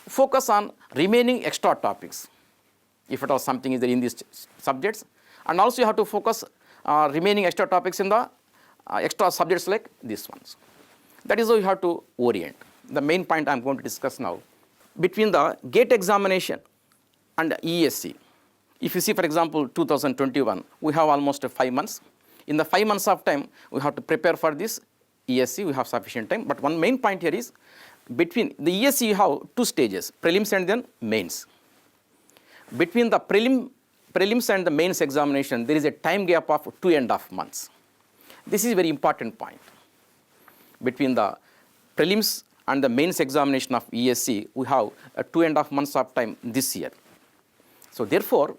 [SPEAKER 2] Focus on remaining extra topics, if at all something is there in these subjects. And also you have to focus remaining extra topics in the extra subjects like these ones. That is how you have to orient. The main point I am going to discuss now. Between the GATE examination and ESC, if you see, for example, 2021, we have almost 5 months. In the 5 months of time, we have to prepare for this ESC, we have sufficient time. But one main point here is, between the ESC, you have 2 stages, prelims and then mains. Between the prelims and the mains examination, there is a time gap of 2.5 months. This is a very important point. Between the prelims and the mains examination of ESC, we have 2.5 months of time this year. So therefore,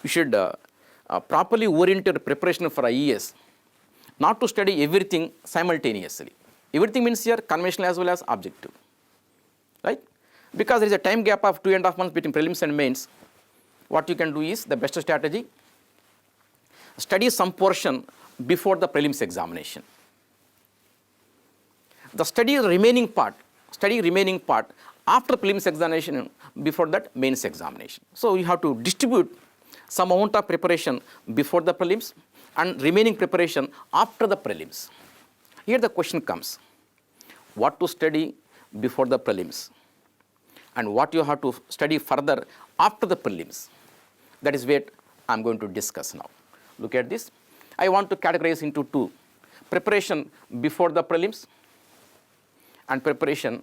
[SPEAKER 2] you should properly orient your preparation for IES, not to study everything simultaneously. Everything means here conventional as well as objective, right? Because there is a time gap of 2.5 months between prelims and mains. What you can do is, the best strategy, study some portion before the prelims examination. The study remaining part after prelims examination, before that mains examination. So you have to distribute some amount of preparation before the prelims and remaining preparation after the prelims. Here the question comes, what to study before the prelims and what you have to study further after the prelims. That is what I am going to discuss now. Look at this. I want to categorize into 2, preparation before the prelims and preparation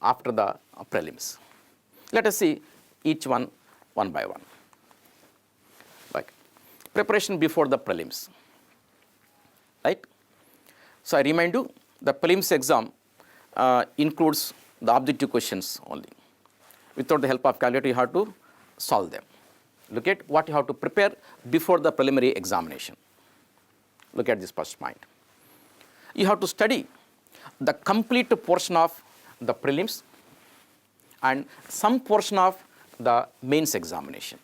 [SPEAKER 2] after the prelims. Let us see each one by one. Like preparation before the prelims, right? So I remind you, the prelims exam includes the objective questions only. Without the help of calculator, you have to solve them. Look at what you have to prepare before the preliminary examination. Look at this first point. You have to study the complete portion of the prelims and some portion of the mains examination.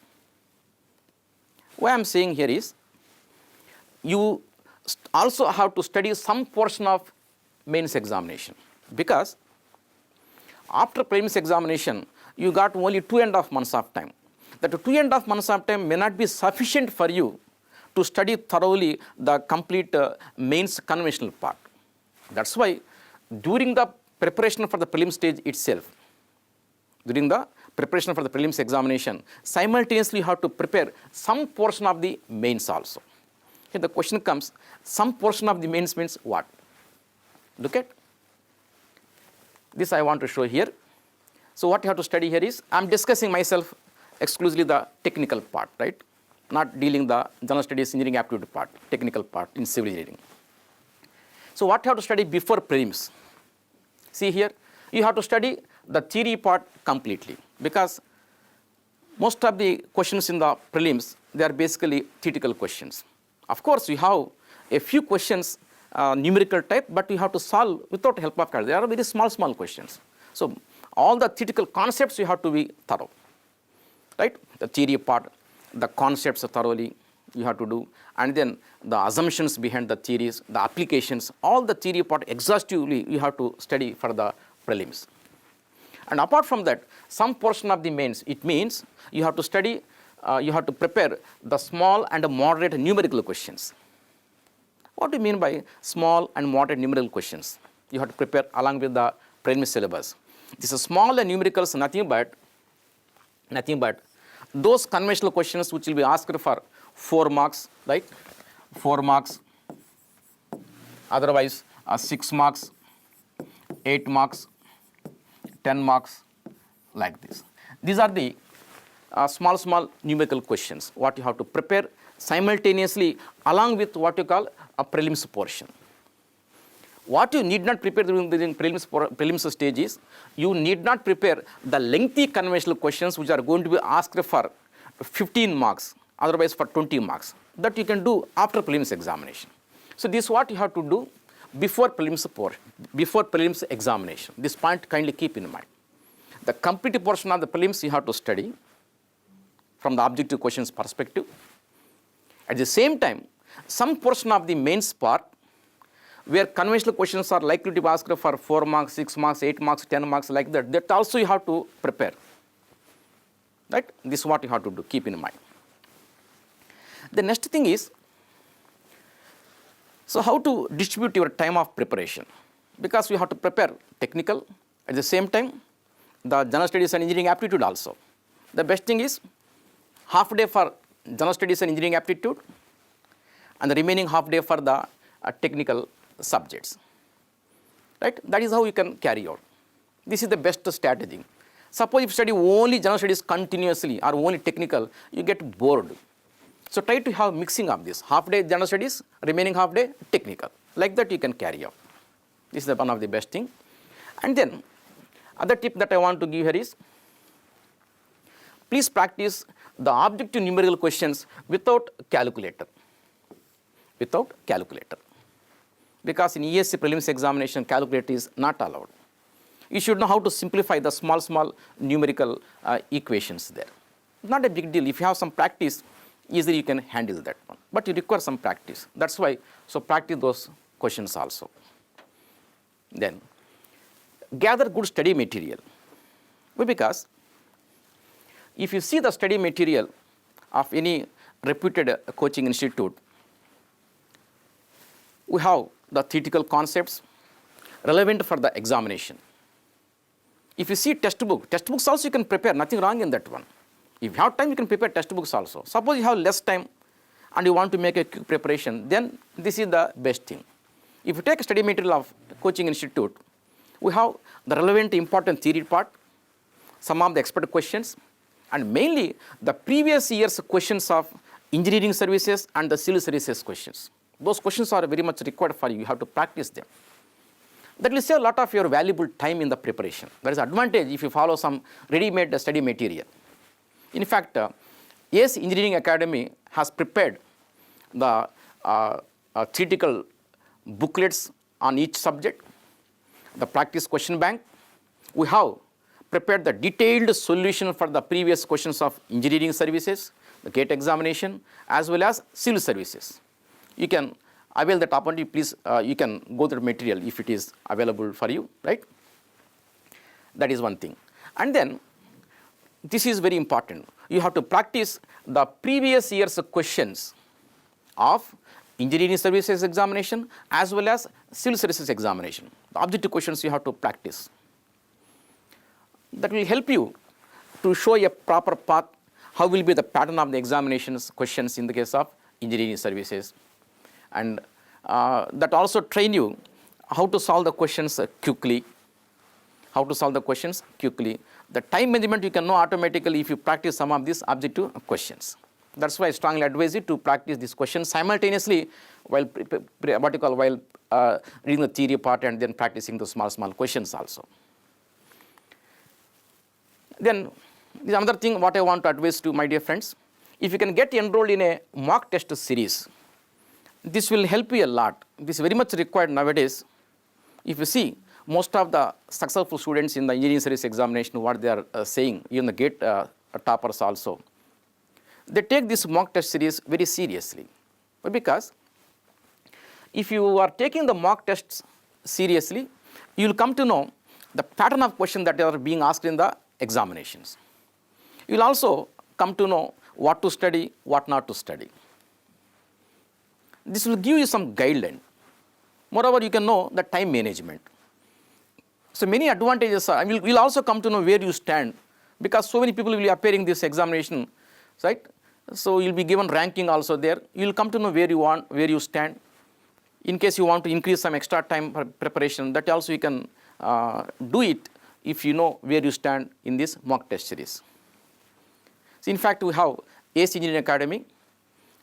[SPEAKER 2] What I am saying here is, you also have to study some portion of mains examination, because after prelims examination, you got only 2.5 months of time. That 2.5 months of time may not be sufficient for you to study thoroughly the complete mains conventional part. That's why during the preparation for the prelim stage itself, during the preparation for the prelims examination, simultaneously you have to prepare some portion of the mains also. Here the question comes, some portion of the mains means what? Look at this, I want to show here. So what you have to study here is, I am discussing myself exclusively the technical part, right? Not dealing the general studies engineering aptitude part, technical part in civil engineering. So what you have to study before prelims? See here, you have to study the theory part completely, because most of the questions in the prelims, they are basically theoretical questions. Of course, you have a few questions numerical type, but you have to solve without help of calculator. They are very small questions. So all the theoretical concepts you have to be thorough, right? The theory part, the concepts thoroughly you have to do, and then the assumptions behind the theories, the applications, all the theory part exhaustively you have to study for the prelims. And apart from that, some portion of the mains, it means you have to study, you have to prepare the small and moderate numerical questions. What do you mean by small and moderate numerical questions? You have to prepare along with the preliminary syllabus. This is small and numericals, nothing but Nothing but those conventional questions which will be asked for 4 marks, right? 4 marks, otherwise 6 marks, 8 marks, 10 marks, like this. These are the small numerical questions what you have to prepare simultaneously along with what you call a prelims portion. What you need not prepare during prelims stage is, you need not prepare the lengthy conventional questions which are going to be asked for 15 marks, otherwise for 20 marks. That you can do after prelims examination. So this is what you have to do before prelims examination. This point kindly keep in mind. The complete portion of the prelims you have to study from the objective questions perspective. At the same time, some portion of the mains part where conventional questions are likely to be asked for 4 marks, 6 marks, 8 marks, 10 marks, like that, that also you have to prepare. Right? This is what you have to do, keep in mind. The next thing is, so how to distribute your time of preparation? Because you have to prepare technical, at the same time, the general studies and engineering aptitude also. The best thing is, half day for general studies and engineering aptitude, and the remaining half day for the technical subjects. Right? That is how you can carry out. This is the best strategy. Suppose if you study only general studies continuously or only technical, you get bored. So try to have mixing of this. Half day general studies, remaining half day technical. Like that you can carry out. This is one of the best thing. And then other tip that I want to give here is, please practice the objective numerical questions without calculator. Without calculator. Because in ESC prelims examination, calculator is not allowed. You should know how to simplify the small numerical equations there. Not a big deal. If you have some practice, easily you can handle that one. But you require some practice. That's why, so practice those questions also. Then, gather good study material. Why? Because if you see the study material of any reputed coaching institute, we have the theoretical concepts relevant for the examination. If you see textbooks also you can prepare, nothing wrong in that one. If you have time, you can prepare textbooks also. Suppose you have less time and you want to make a quick preparation, then this is the best thing. If you take a study material of coaching institute, we have the relevant important theory part, some of the expert questions, and mainly the previous year's questions of engineering services and the civil services questions. Those questions are very much required for you. You have to practice them. That will save a lot of your valuable time in the preparation. There is advantage if you follow some ready-made study material. In fact, ACE Engineering Academy has prepared the theoretical booklets on each subject, the practice question bank. We have prepared the detailed solution for the previous questions of engineering services, the GATE examination, as well as civil services. You can avail that opportunity. Please, you can go through the material if it is available for you, right? That is one thing. And then, this is very important. You have to practice the previous year's questions of engineering services examination as well as civil services examination. The objective questions you have to practice. That will help you to show a proper path, how will be the pattern of the examinations questions in the case of engineering services. And that also train you how to solve the questions quickly. How to solve the questions quickly. The time management you can know automatically if you practice some of these objective questions. That's why I strongly advise you to practice these questions simultaneously while reading the theory part and then practicing the small questions also. Then, this another thing what I want to advise to my dear friends. If you can get enrolled in a mock test series, this will help you a lot. This is very much required nowadays. If you see, most of the successful students in the engineering service examination, what they are saying, even the GATE toppers also, they take this mock test series very seriously. Because if you are taking the mock tests seriously, you will come to know the pattern of questions that are being asked in the examinations. You will also come to know what to study, what not to study. This will give you some guideline. Moreover, you can know the time management. So many advantages are, you'll also come to know where you stand because so many people will be appearing this examination, right? So you'll be given ranking also there. You'll come to know where you stand. In case you want to increase some extra time for preparation, that also you can do it if you know where you stand in this mock test series. So in fact, we have ACE Engineering Academy.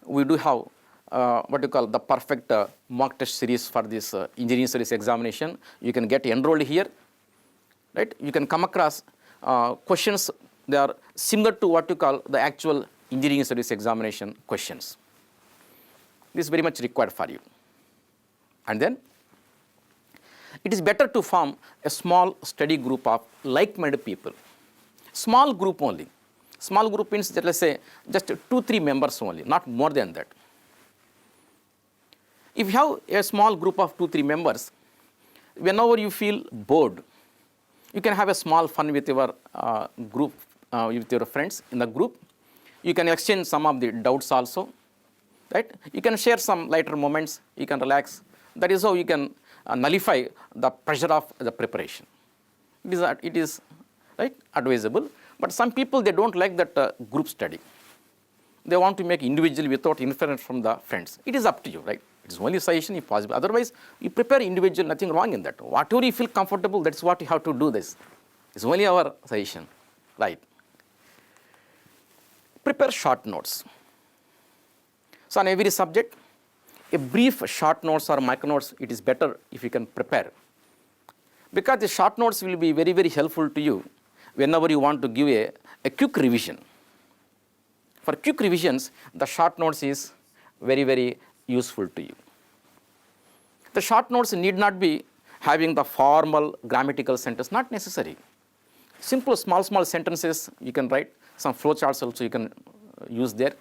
[SPEAKER 2] We do have what you call the perfect mock test series for this engineering service examination. You can get enrolled here, right? You can come across questions. They are similar to what you call the actual engineering service examination questions. This is very much required for you. And then it is better to form a small study group of like-minded people. Small group only. Small group means that, let's say, just 2-3 members only, not more than that. If you have a small group of 2-3 members, whenever you feel bored, you can have a small fun with your group, with your friends in the group. You can exchange some of the doubts also, right? You can share some lighter moments. You can relax. That is how you can nullify the pressure of the preparation. It is right, advisable. But some people, they don't like that group study. They want to make individual without interference from the friends. It is up to you, right? It is only suggestion if possible. Otherwise, you prepare individual, nothing wrong in that. Whatever you feel comfortable, that's what you have to do this. It's only our suggestion, right? Prepare short notes. So on every subject, a brief short notes or micro notes, it is better if you can prepare. Because the short notes will be very, very helpful to you whenever you want to give a quick revision. For quick revisions, the short notes is very, very useful to you. The short notes need not be having the formal grammatical sentence, not necessary. Simple, small sentences you can write. Some flowcharts also you can use there.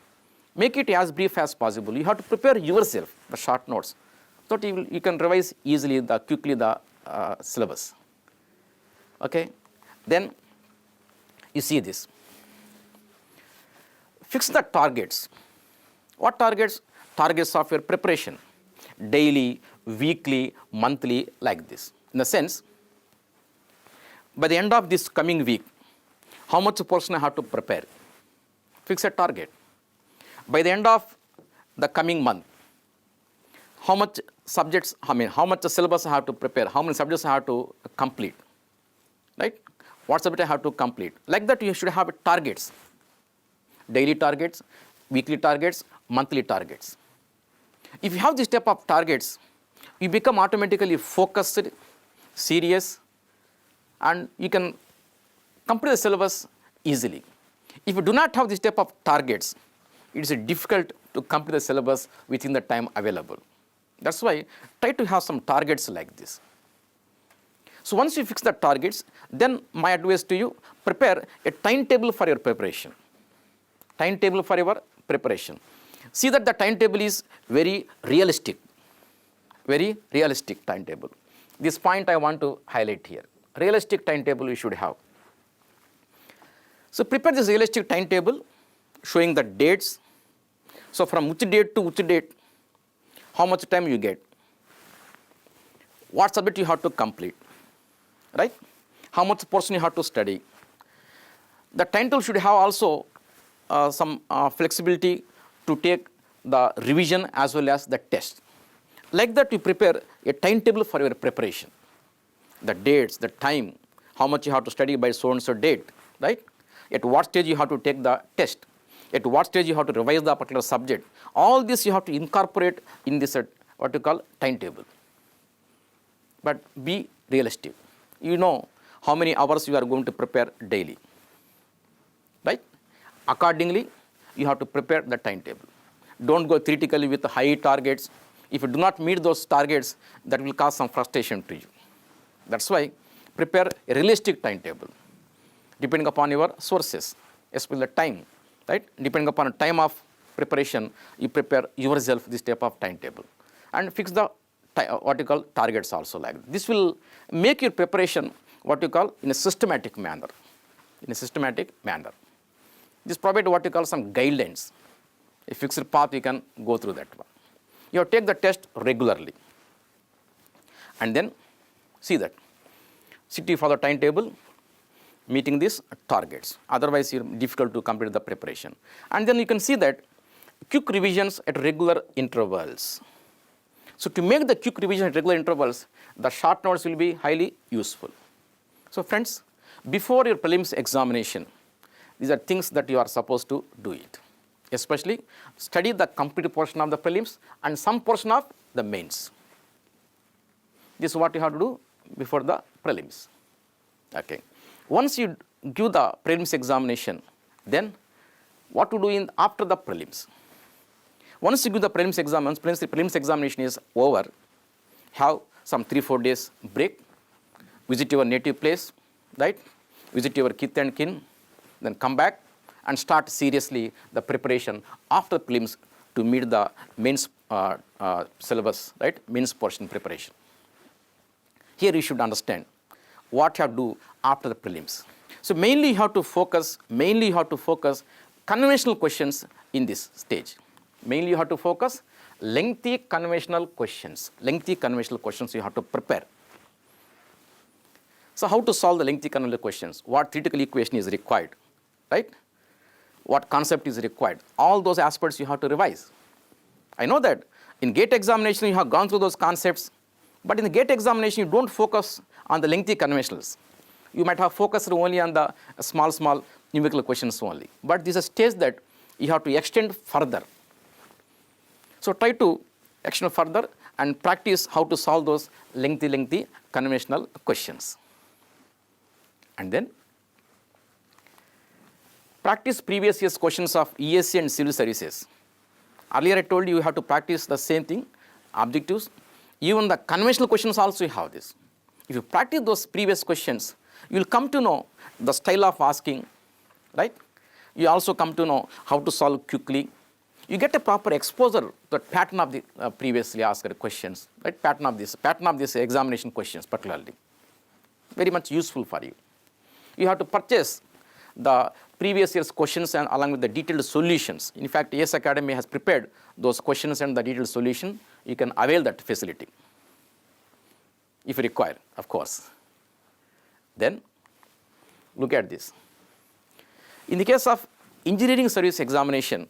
[SPEAKER 2] Make it as brief as possible. You have to prepare yourself, the short notes, so that you can revise easily, quickly the syllabus. Okay? Then you see this. Fix the targets. What targets? Targets of your preparation. Daily, weekly, monthly, like this. In the sense, by the end of this coming week, how much portion I have to prepare? Fix a target. By the end of the coming month, how much subjects, how much syllabus I have to prepare, how many subjects I have to complete, right? What subject I have to complete. Like that, you should have targets. Daily targets, weekly targets, monthly targets. If you have this type of targets, you become automatically focused, serious, and you can complete the syllabus easily. If you do not have this type of targets, it is difficult to complete the syllabus within the time available. That's why try to have some targets like this. So once you fix the targets, then my advice to you, prepare a timetable for your preparation. Timetable for your preparation. See that the timetable is very realistic. Very realistic timetable. This point I want to highlight here. Realistic timetable you should have. So prepare this realistic timetable showing the dates. So from which date to which date, how much time you get, what subject you have to complete, right? How much portion you have to study. The timetable should have also some flexibility to take the revision as well as the test. Like that, you prepare a timetable for your preparation. The dates, the time, how much you have to study by so and so date, right? At what stage you have to take the test. At what stage you have to revise the particular subject. All this you have to incorporate in this what you call timetable. But be realistic. You know how many hours you are going to prepare daily, right? Accordingly, you have to prepare the timetable. Don't go critically with high targets. If you do not meet those targets, that will cause some frustration to you. That's why prepare a realistic timetable, depending upon your sources, especially the time, right? Depending upon the time of preparation, you prepare yourself this type of timetable. And fix the what you call targets also like that. This will make your preparation what you call in a systematic manner. In a systematic manner. This provide what you call some guidelines. A fixed path, you can go through that one. You have to take the test regularly. And then see that. Sit for the timetable. meeting these targets. Otherwise, it's difficult to complete the preparation. And then you can see that quick revisions at regular intervals. So to make the quick revision at regular intervals, the short notes will be highly useful. So friends, before your prelims examination, these are things that you are supposed to do it. Especially study the complete portion of the prelims and some portion of the mains. This is what you have to do before the prelims. Okay. Once you give the prelims examination, then what to do after the prelims? Once you give the prelims examination is over, have some 3-4 days break, visit your native place, right? Visit your kith and kin, then come back and start seriously the preparation after prelims to meet the mains syllabus, right? Mains portion preparation. Here you should understand what you have to do after the prelims. So mainly you have to focus conventional questions in this stage. Mainly you have to focus lengthy conventional questions. Lengthy conventional questions you have to prepare. So how to solve the lengthy conventional questions? What theoretical equation is required, right? What concept is required? All those aspects you have to revise. I know that in GATE examination you have gone through those concepts, but in the GATE examination you don't focus on the lengthy conventionals. You might have focused only on the small numerical questions only. But this is a stage that you have to extend further. So try to extend further and practice how to solve those lengthy conventional questions. And then practice previous year's questions of ESC and civil services. Earlier I told you have to practice the same thing, objectives. Even the conventional questions also you have this. If you practice those previous questions, you will come to know the style of asking, right? You also come to know how to solve quickly. You get a proper exposure to the pattern of the previously asked questions, right? Pattern of this examination questions particularly. Very much useful for you. You have to purchase the previous year's questions and along with the detailed solutions. In fact, AS Academy has prepared those questions and the detailed solution. You can avail that facility if you require, of course. Then look at this. In the case of engineering service examination,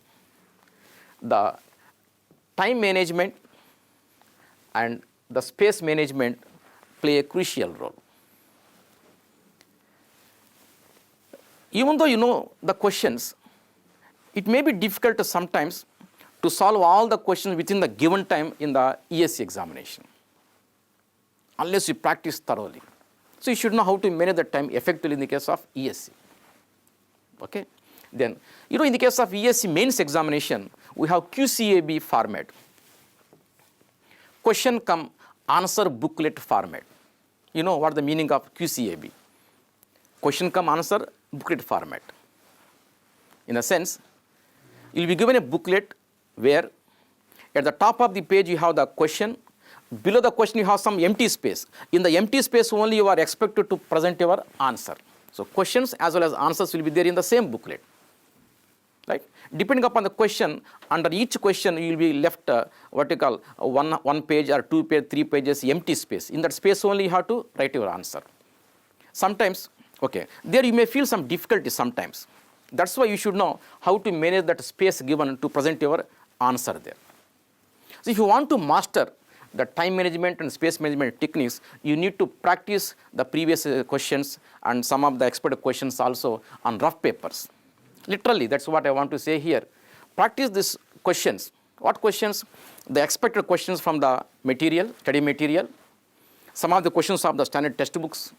[SPEAKER 2] the time management and the space management play a crucial role. Even though you know the questions, it may be difficult sometimes to solve all the questions within the given time in the ESC examination, unless you practice thoroughly. So you should know how to manage the time effectively in the case of ESC. Okay? Then, in the case of ESC mains examination, we have QCAB format. Question come answer booklet format. You know what the meaning of QCAB? Question come answer booklet format. In a sense, you will be given a booklet where at the top of the page you have the question, below the question you have some empty space. In the empty space only you are expected to present your answer. So questions as well as answers will be there in the same booklet. Right? Depending upon the question, under each question you will be left what you call one page or 2 page, 3 pages empty space. In that space only you have to write your answer. Sometimes, okay, there you may feel some difficulty sometimes. That's why you should know how to manage that space given to present your answer there. So if you want to master the time management and space management techniques, you need to practice the previous questions and some of the expert questions also on rough papers. Literally, that's what I want to say here. Practice these questions. What questions? The expected questions from the material, study material, some of the questions of the standard textbooks,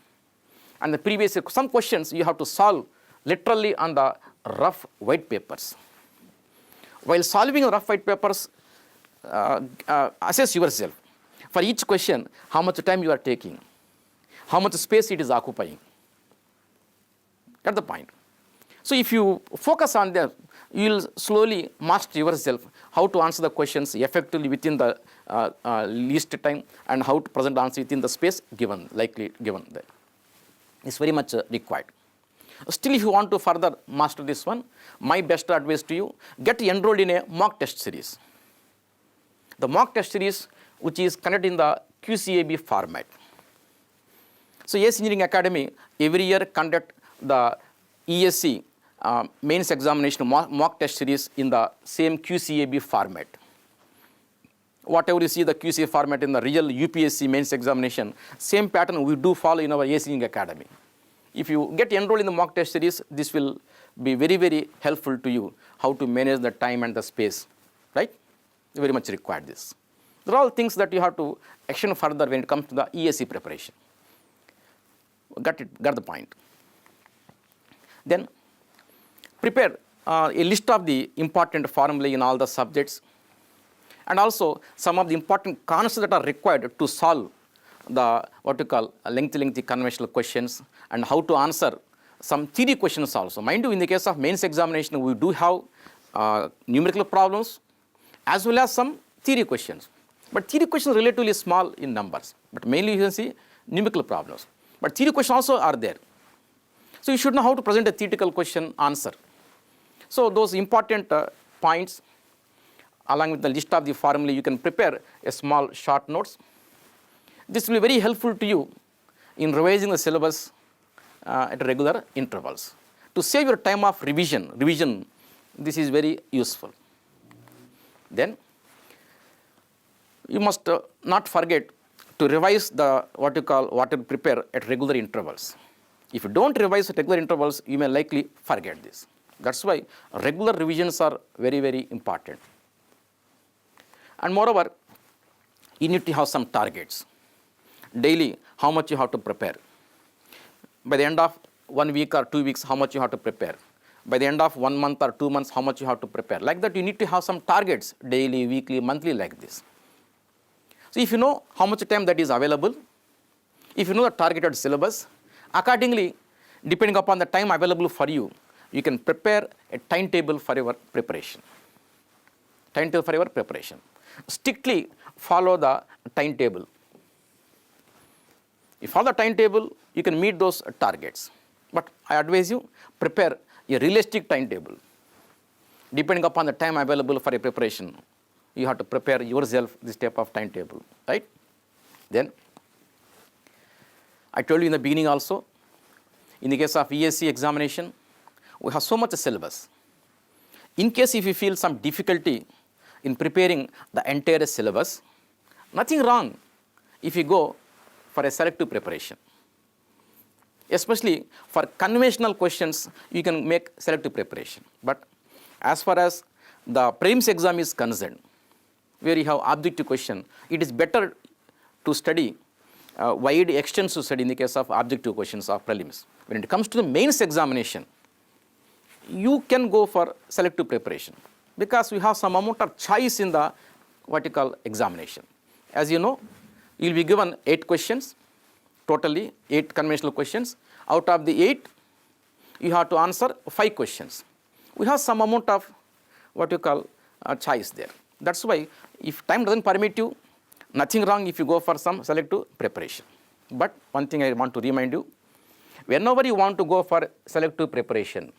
[SPEAKER 2] and the previous, some questions you have to solve literally on the rough white papers. While solving rough white papers, assess yourself. For each question, how much time you are taking, how much space it is occupying. That's the point. So if you focus on them, you will slowly master yourself how to answer the questions effectively within the least time and how to present the answer within the space given there. It's very much required. Still, if you want to further master this one, my best advice to you, get enrolled in a mock test series. The mock test series which is conducted in the QCAB format. So AS Engineering Academy every year conduct the ESC mains examination mock test series in the same QCAB format. Whatever you see the QC format in the real UPSC mains examination, same pattern we do follow in our AC Academy. If you get enrolled in the mock test series, this will be very, very helpful to you, how to manage the time and the space, right? You very much required this. These are all things that you have to extend further when it comes to the ESC preparation. Got the point. Then prepare a list of the important formulae in all the subjects, and also some of the important concepts that are required to solve the what you call lengthy conventional questions, and how to answer some theory questions also. Mind you, in the case of mains examination, we do have numerical problems as well as some theory questions. But theory questions are relatively small in numbers. But mainly you can see numerical problems. But theory questions also are there. So you should know how to present a theoretical question answer. So those important points, along with the list of the formulae, you can prepare a small short notes. This will be very helpful to you in revising the syllabus at regular intervals. To save your time of revision, this is very useful. Then you must not forget to revise the what you prepare at regular intervals. If you don't revise at regular intervals, you may likely forget this. That's why regular revisions are very, very important. And moreover, you need to have some targets. Daily, how much you have to prepare. By the end of 1 week or 2 weeks, how much you have to prepare. By the end of 1 month or 2 months, how much you have to prepare. Like that, you need to have some targets, daily, weekly, monthly, like this. So if you know how much time that is available, if you know the targeted syllabus, accordingly, depending upon the time available for you, you can prepare a timetable for your preparation. Timetable for your preparation. Strictly follow the timetable. If you follow the timetable, you can meet those targets. But I advise you, prepare a realistic timetable. Depending upon the time available for a preparation, you have to prepare yourself this type of timetable, right? Then, I told you in the beginning also, in the case of ESC examination, we have so much syllabus. In case if you feel some difficulty in preparing the entire syllabus, nothing wrong if you go for a selective preparation. Especially for conventional questions, you can make selective preparation. But as far as the prelims exam is concerned, where you have objective question, it is better to study wide extensive study in the case of objective questions of prelims. When it comes to the mains examination, you can go for selective preparation because we have some amount of choice in the what you call examination. As you know, you will be given 8 questions, totally 8 conventional questions. Out of the 8, you have to answer 5 questions. We have some amount of what you call choice there. That's why if time doesn't permit you, nothing wrong if you go for some selective preparation. But one thing I want to remind you, whenever you want to go for selective preparation,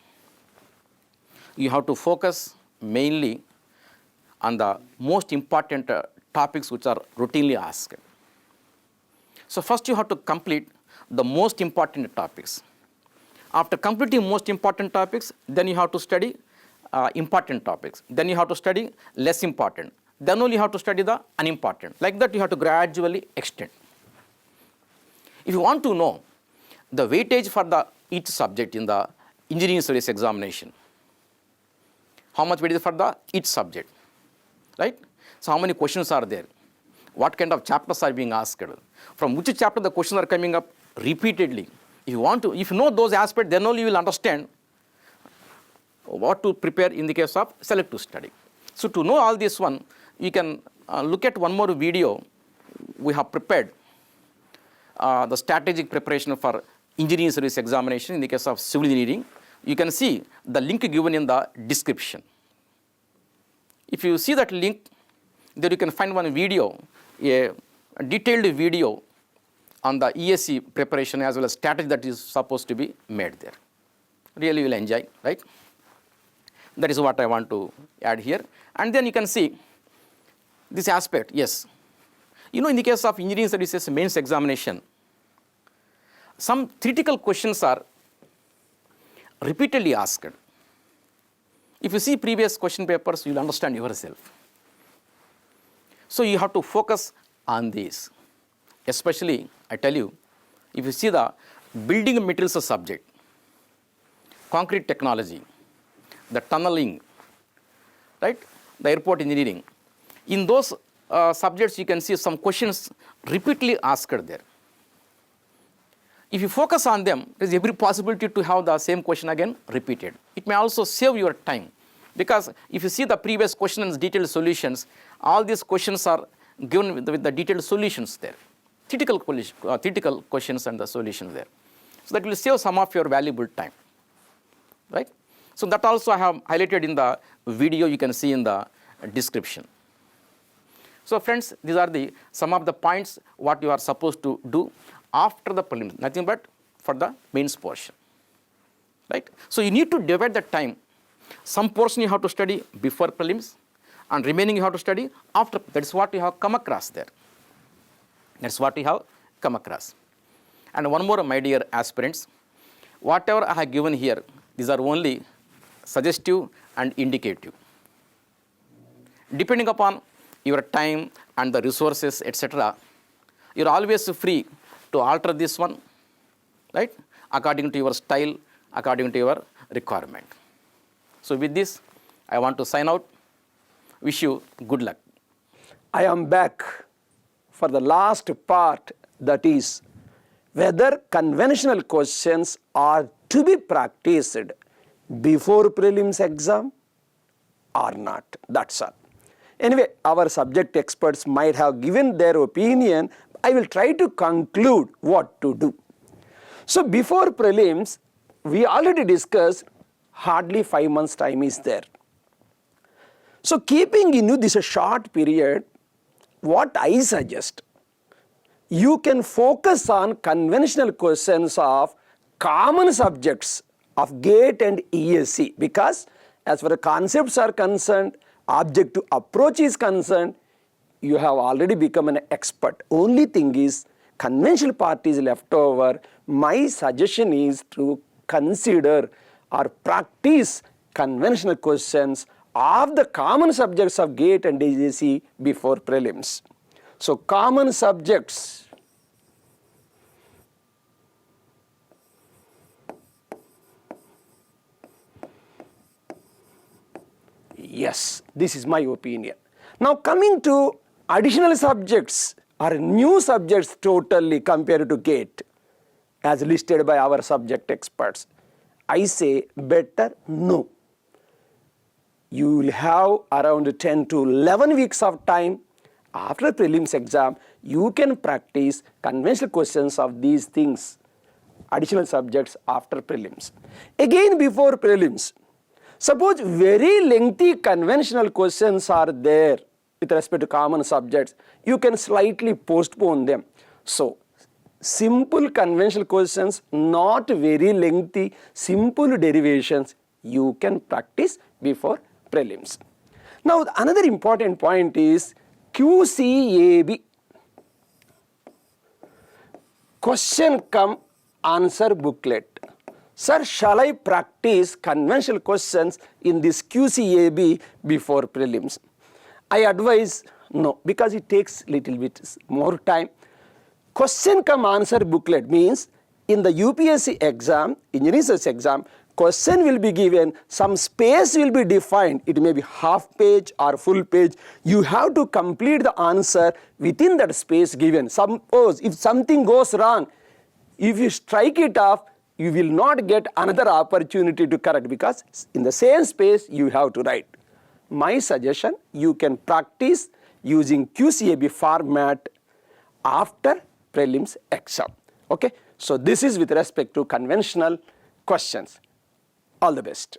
[SPEAKER 2] you have to focus mainly on the most important topics which are routinely asked. So first you have to complete the most important topics. After completing most important topics, then you have to study important topics. Then you have to study less important. Then only you have to study the unimportant. Like that you have to gradually extend. If you want to know the weightage for the each subject in the engineering studies examination, how much weightage for the each subject, right? So how many questions are there? What kind of chapters are being asked? From which chapter the questions are coming up repeatedly. If you know those aspects, then only you will understand what to prepare in the case of selective study. So to know all this one, you can look at one more video. We have prepared the strategic preparation for engineering service examination in the case of civil engineering. You can see the link given in the description. If you see that link, there you can find one video, a detailed video on the ESC preparation as well as strategy that is supposed to be made there. Really you will enjoy, right? That is what I want to add here. And then you can see this aspect, yes. You know, in the case of engineering services mains examination, some theoretical questions are repeatedly asked. If you see previous question papers, you will understand yourself. So you have to focus on these. Especially, I tell you, if you see the building materials subject, concrete technology, the tunneling, right, the airport engineering, in those subjects you can see some questions repeatedly asked there. If you focus on them, there is every possibility to have the same question again repeated. It may also save your time, because if you see the previous questions detailed solutions, all these questions are given with the detailed solutions there, theoretical questions and the solutions there. So that will save some of your valuable time, right? So that also I have highlighted in the video, you can see in the description. So friends, these are some of the points what you are supposed to do after the prelims, nothing but for the mains portion, right? So you need to divide the time. Some portion you have to study before prelims, and remaining you have to study after. That's what you have come across there. That's what you have come across. And one more, my dear aspirants, whatever I have given here, these are only suggestive and indicative. Depending upon your time and the resources, etc., you're always free to alter this one, right, according to your style, according to your requirement. So with this, I want to sign out. Wish you good luck.
[SPEAKER 1] I am back for the last part, that is whether conventional questions are to be practiced before prelims exam or not. That's all. Anyway, our subject experts might have given their opinion. I will try to conclude what to do. So before prelims, we already discussed hardly 5 months time is there. So keeping in view this a short period, what I suggest, you can focus on conventional questions of common subjects of GATE and ESE, because as far as concepts are concerned, objective approach is concerned, you have already become an expert. Only thing is, conventional part is left over. My suggestion is to consider or practice conventional questions of the common subjects of GATE and ESE before prelims. So common subjects, yes, this is my opinion. Now coming to additional subjects or new subjects totally compared to GATE as listed by our subject experts, I say better no. You will have around 10 to 11 weeks of time after prelims exam. You can practice conventional questions of these things, additional subjects after prelims. Again before prelims, suppose very lengthy conventional questions are there with respect to common subjects, you can slightly postpone them. So simple conventional questions, not very lengthy, simple derivations, you can practice before prelims. Now another important point is QCAB, question cum answer booklet. Sir, shall I practice conventional questions in this QCAB before prelims? I advise no, because it takes little bit more time. Question cum answer booklet means in the UPSC exam, engineering research exam, question will be given, some space will be defined, it may be half page or full page. You have to complete the answer within that space given. Suppose if something goes wrong, if you strike it off, you will not get another opportunity to correct, because in the same space you have to write. My suggestion, you can practice using QCAB format after prelims exam. Okay, so this is with respect to conventional questions. All the best.